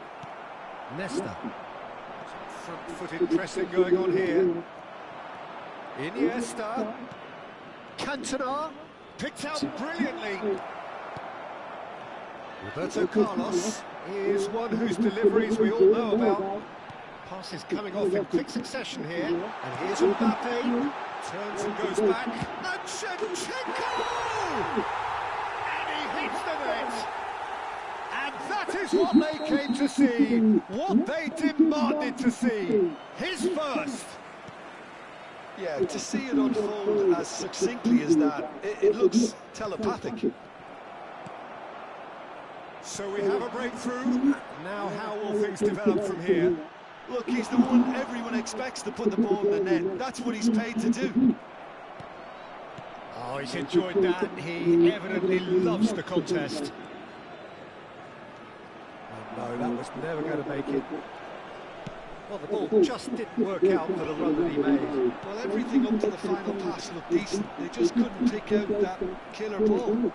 Nesta. Front-footed pressing going on here. Iniesta. Cantona. Picked out brilliantly. Roberto Carlos is one whose deliveries we all know about. Passes coming off in quick succession here. And here's Mbappe. Turns and goes back. And Shevchenko! And he hits the net. And that is what they came to see. What they demanded to see. His first. Yeah, to see it unfold as succinctly as that, it looks telepathic. So we have a breakthrough. Now how will things develop from here? Look, he's the one everyone expects to put the ball in the net. That's what he's paid to do. Oh, he's enjoyed that. He evidently loves the contest. Oh, no, that was never going to make it. Well, the ball just didn't work out for the run that he made. Well, everything up to the final pass looked decent. They just couldn't pick out that killer ball.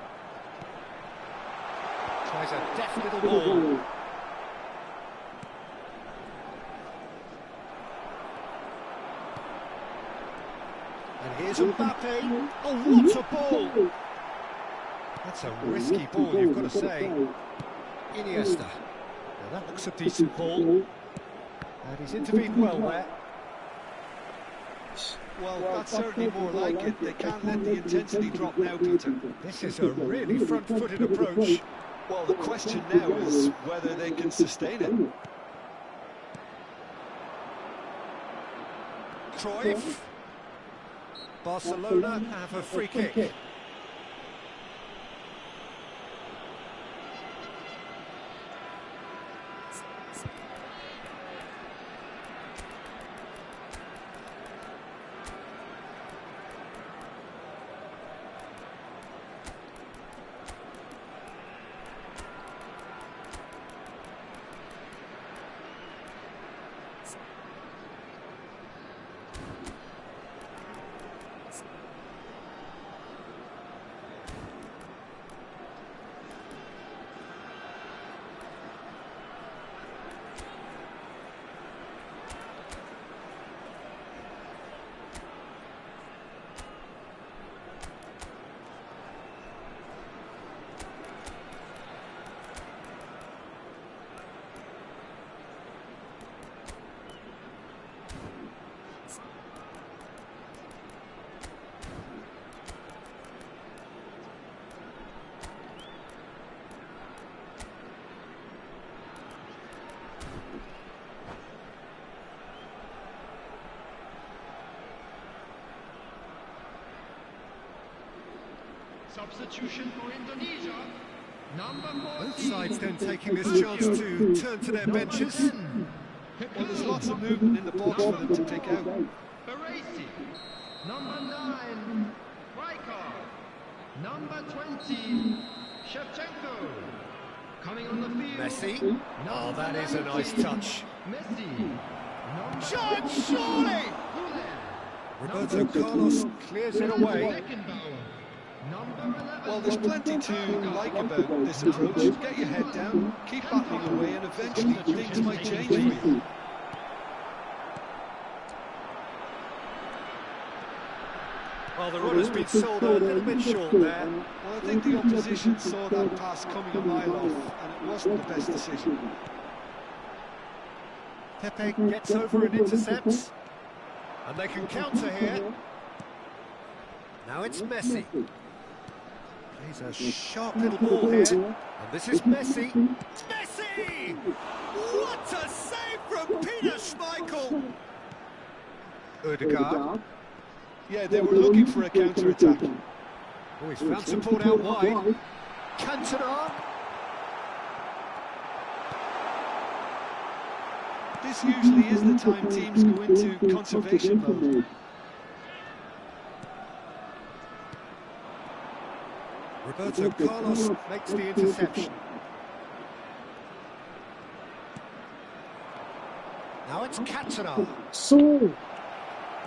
Tries a deft little ball. And here's Mbappe. Oh, what a ball! That's a risky ball, you've got to say. Iniesta. Now that looks a decent ball. And he's intervened well there. Well, that's certainly more like it. They can't let the intensity drop now, Peter. This is a really front-footed approach. Well, the question now is whether they can sustain it. Cruyff. Barcelona have a free kick. Substitution for Indonesia. Number 14. Both sides then taking this chance to turn to their benches. Well, there's lots of movement in the box for them to pick out. Baresi. Number 9. Rijkaard. Number 20. Shevchenko. Coming on the field. Messi. Oh, that is a nice touch. Messi. Shot, surely! Roberto Carlos clears it away. Well, there's plenty to like about this approach. Get your head down, keep battling away, and eventually things might change for you. Well, the run has been sold a little bit short there. Well, I think the opposition saw that pass coming a mile off, and it wasn't the best decision. Pepe gets over and intercepts. And they can counter here. Now it's Messi. Plays a sharp little ball here. And this is Messi. It's Messi! What a save from Peter Schmeichel! Ødegaard. Yeah, they were looking for a counter-attack. Oh, he's found support out wide. Cantona. This usually is the time teams go into conservation mode. Roberto Carlos makes the interception. Now it's Cantona.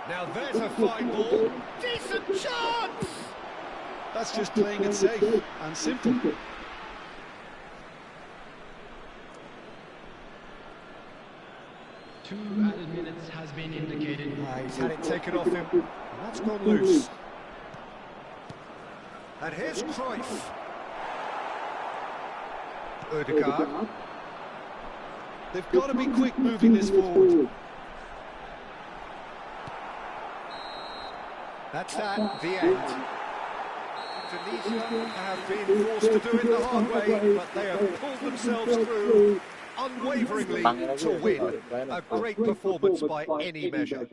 Now there's a fine ball. Decent chance! That's just playing it safe and simple. 2 added minutes has been indicated. He's had it taken off him. And that's gone loose. And here's Cruyff. Ødegaard. They've got to be quick moving this forward. That's that, the end. Tunisia have been forced to do it the hard way, but they have pulled themselves through unwaveringly to win. A great performance by any measure.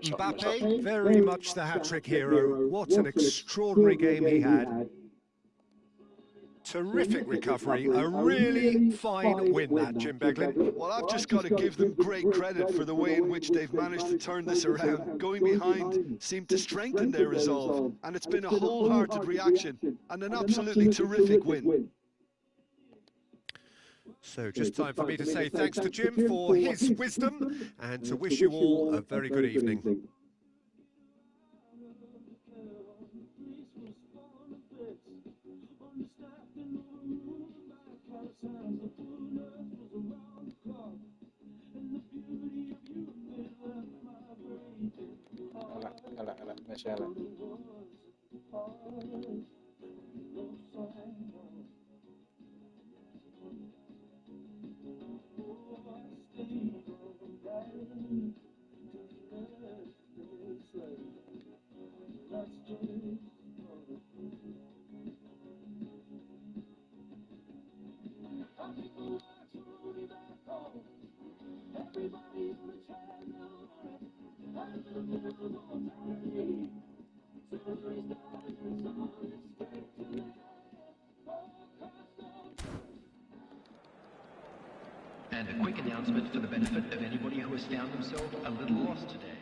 Mbappe, very much the hat-trick hero. What an extraordinary game he had. Terrific recovery, a really fine win that, Jim Beglin. Well, I've just got to give them great credit for the way in which they've managed to turn this around. Going behind seemed to strengthen their resolve, and it's been a wholehearted reaction and an absolutely terrific win. So just time for me to say thanks to Jim for his wisdom and to wish you all a very good evening. Alah, Masya Allah. And a quick announcement for the benefit of anybody who has found themselves a little lost today.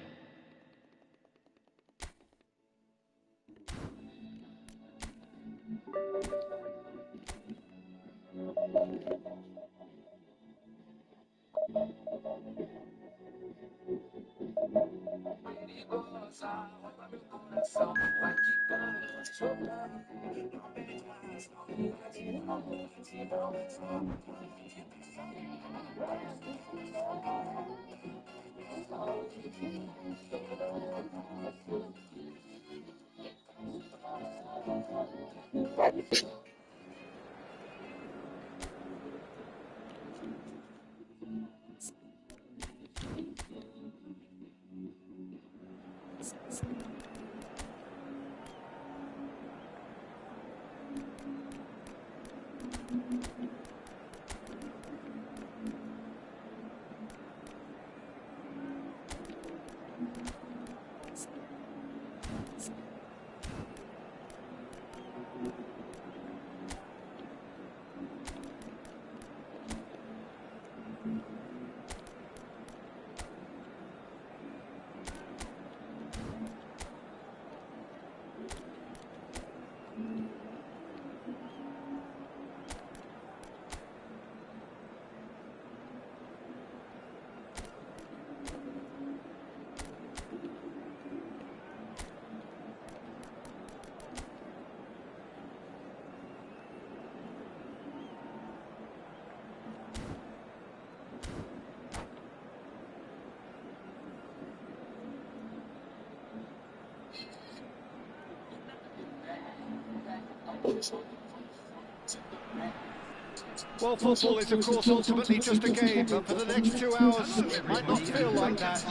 Well, football is, of course, ultimately just a game, but for the next 2 hours, it might not feel like that.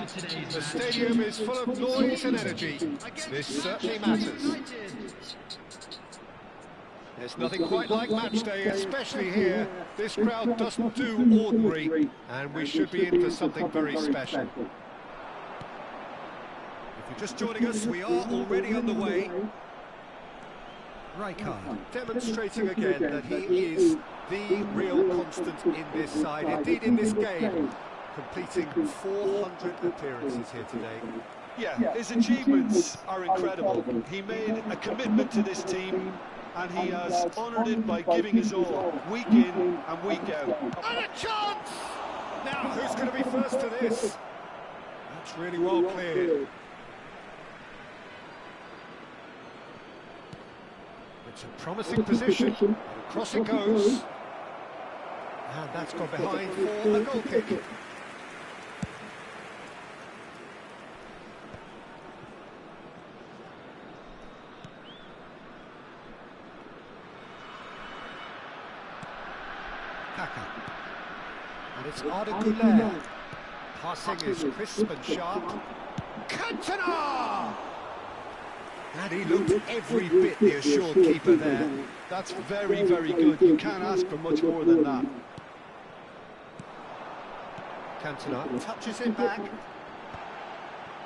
The stadium is full of noise and energy. This certainly matters. There's nothing quite like match day, especially here. This crowd doesn't do ordinary, and we should be in for something very special. If you're just joining us, we are already underway. Rijkaard demonstrating again that he is the real constant in this side, indeed in this game, completing 400 appearances here today. Yeah, his achievements are incredible. He made a commitment to this team, and he has honoured it by giving his all, week in and week out. And a chance! Now, who's going to be first to this? That's really well cleared. It's a promising position. Across it goes. And that's gone behind for a goal kick. Kaka. And it's Arda Güler. Passing is crisp and sharp. Cantona! And he looked every bit the assured keeper there. That's very, very good. You can't ask for much more than that. Cantona touches it back.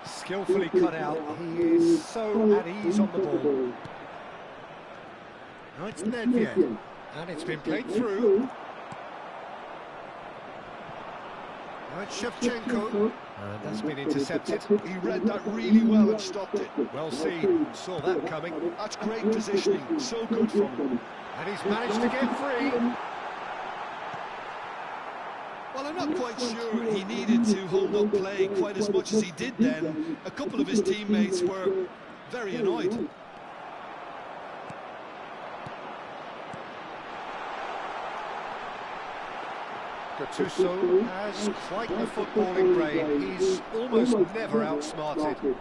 Skillfully cut out. He is so at ease on the ball. Now it's Nedved. And it's been played through. Now it's Shevchenko. And that's been intercepted. He read that really well and stopped it. Well seen. Saw that coming. That's great positioning. So good from him. And he's managed to get free. Well, I'm not quite sure he needed to hold up play quite as much as he did then. A couple of his teammates were very annoyed. Gattuso has quite the footballing brain. He's almost never outsmarted.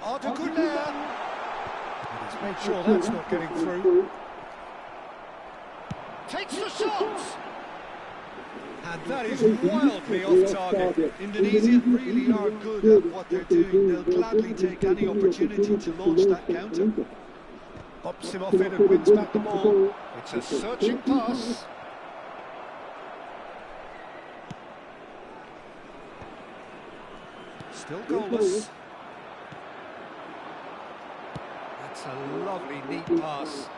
Arda Güler. And he's made sure that's not getting through. Takes the shot! And that is wildly off target. Indonesia really are good at what they're doing. They'll gladly take any opportunity to launch that counter. Pops him off in and wins back the ball. It's a searching pass. Still goalless. That's a lovely, neat pass.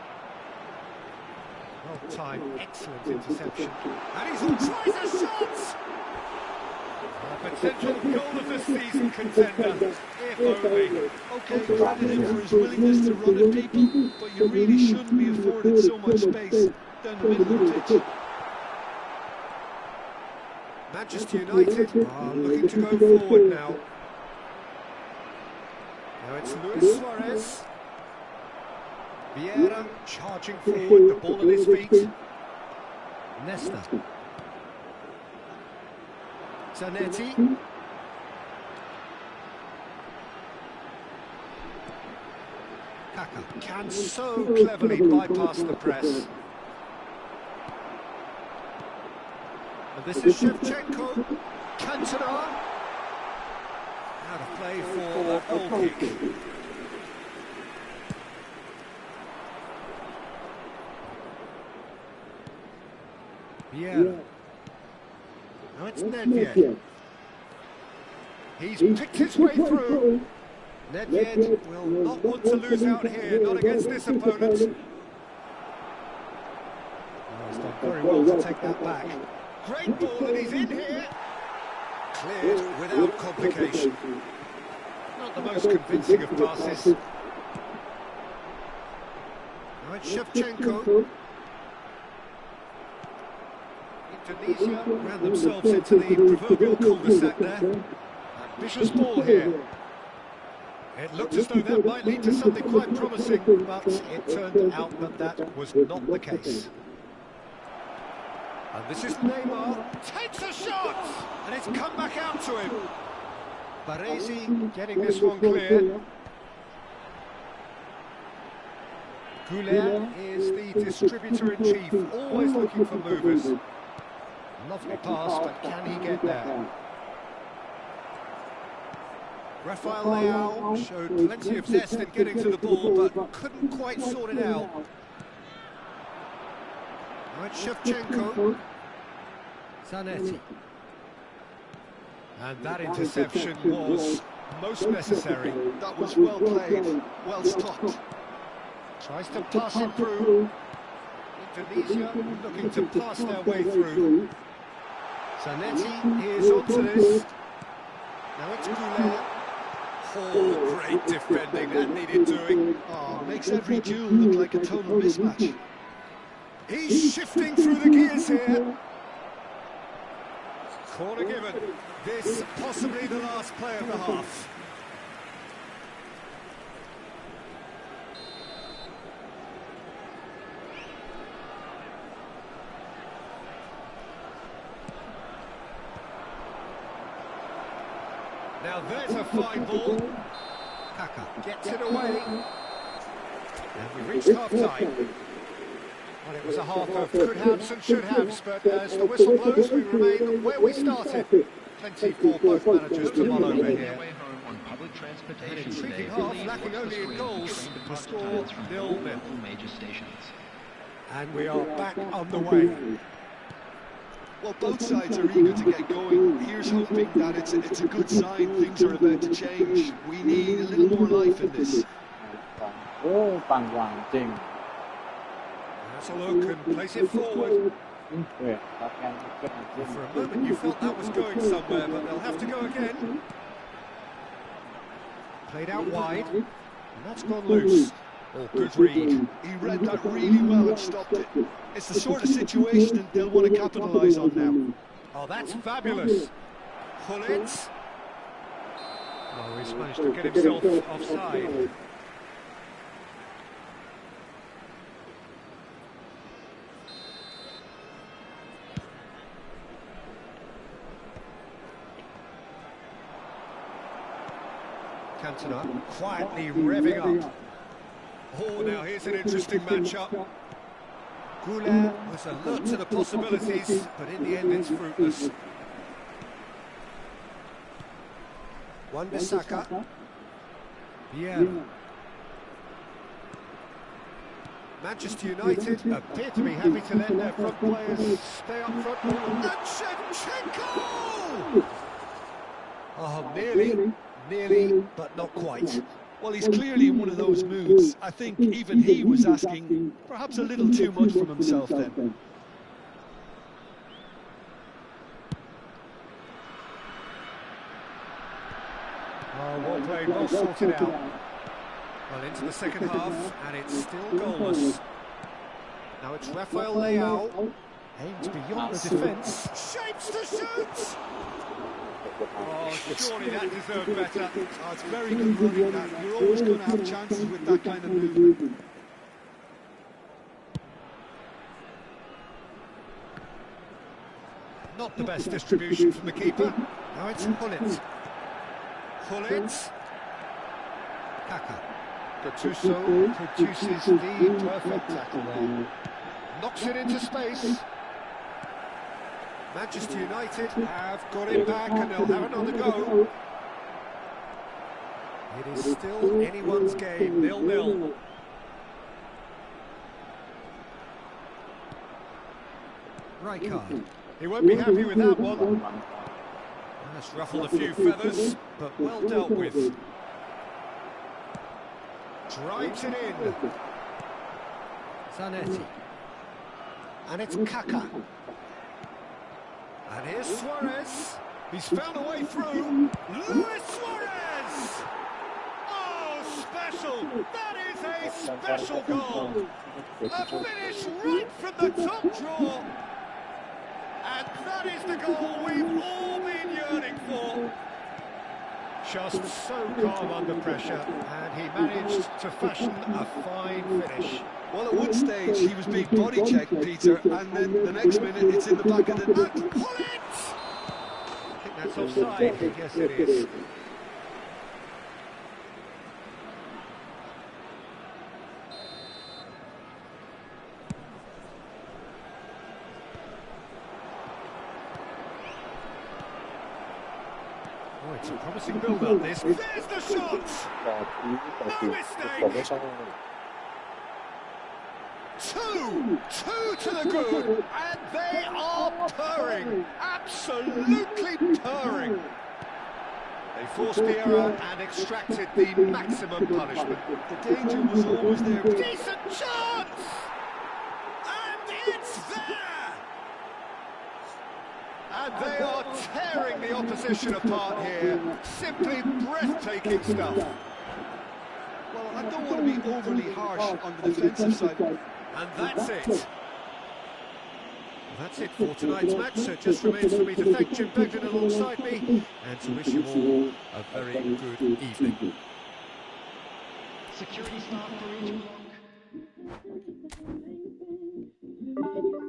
Well timed, excellent interception. And he's tries a shot! A potential goal of the season contender, if only. Okay, credit him for his willingness to run at people, but you really shouldn't be afforded so much space down the middle of the pitch. Manchester United are looking to go forward now. Now it's Luis Suarez. Vieira charging forward, the ball at his feet. Nesta. Zanetti. Kaka can so cleverly bypass the press. And this is Shevchenko. Cantona. Out of play for that goal kick. Vieira. Now it's Nedved. He's picked his way through. Nedved will not want to lose out here, not against this opponent. Oh, he's done very well to take that back. Great ball, and he's in here. Cleared without complication. Not the most convincing of passes. Now it's Shevchenko. Indonesia ran themselves into the proverbial cul-de-sac there. Ambitious ball here. It looked as though that might lead to something quite promising, but it turned out that that was not the case. And this is Neymar. Takes a shot! And it's come back out to him. Baresi getting this one clear. Goulet is the distributor-in-chief, always looking for movers. Lovely pass, but can he get there? Rafael Leao showed plenty of zest in getting to the ball, but couldn't quite sort it out. Now it's Shevchenko. Zanetti. And that interception was most necessary. That was well played, well stopped. Tries to pass it through. Indonesia looking to pass their way through. Zanetti is onto this. Now it's Goulet. Oh, great defending, that needed doing. Oh, makes every duel look like a total mismatch. He's shifting through the gears here. Corner given. This possibly the last play of the half. Now there's a fine ball. Kaka gets it away. And we reached half-time. Well, it was a half of could haves and should haves, but as the whistle blows, we remain where we started. Plenty for both managers to mull over here. An intriguing half, lacking only in goals. The score 0-0. And we are back on the way. Well, both sides are eager to get going. Here's hoping that it's a good sign. Things are about to change. We need a little more life in this. โอ้ปังหวานจริง That's a look and place it forward. เว้ยรับงานเกิดจริง For a moment you felt that was going somewhere, but they'll have to go again. Played out wide, and that's gone loose. Oh, good read. He read that really well and stopped it. It's the sort of situation they'll want to capitalise on now. Oh, that's fabulous. Gullit. Oh, he's managed to get himself offside. Cantona quietly revving up. Oh, now here's an interesting matchup. Goulet was alert to the possibilities, but in the end it's fruitless. Wan-Bissaka. Vieira. Manchester United appear to be happy to let their front players stay up front. And Shevchenko! Oh, nearly, but not quite. Well, he's clearly in one of those moods. I think even he was asking perhaps a little too much from himself then. Oh, well played, well sorted out. Well, into the second half, and it's still goalless. Now it's Rafael Leao. Aims beyond the defence. Shapes to shoot! Oh, surely that deserved better. Oh, it's very good running that. You're always going to have chances with that kind of movement. Not the best distribution from the keeper. Now it's Gullit. Gullit. Kaka. Gattuso produces the perfect tackle there. Knocks it into space. Manchester United have got it back and they'll have it on the go. It is still anyone's game, 0-0. Rijkaard. He won't be happy with that one. That's ruffled a few feathers, but well dealt with. Drives it in. Zanetti. And it's Kaka. And here's Suarez. He's found a way through. Luis Suarez! Oh, special! That is a special goal. A finish right from the top draw. And that is the goal we've all been yearning for. Just so calm under pressure, and he managed to fashion a fine finish. Well, at one stage he was being body checked, Peter, and then the next minute it's in the back of the net. And pull it! I think that's offside. Yes, it is. Oh, it's a promising build-up, this. There's the shot! แต่ทีแต่คือผมไม่ชอบ Two to the good, and they are purring, absolutely purring. They forced the error and extracted the maximum punishment. The danger was always there. Decent chance! And it's there! And they are tearing the opposition apart here. Simply breathtaking stuff. Well, I don't want to be overly harsh on the defensive side. And that's it. That's it for tonight's match. So it just remains for me to thank Jim Begden alongside me and to wish you all a very good evening. Security staff for each block.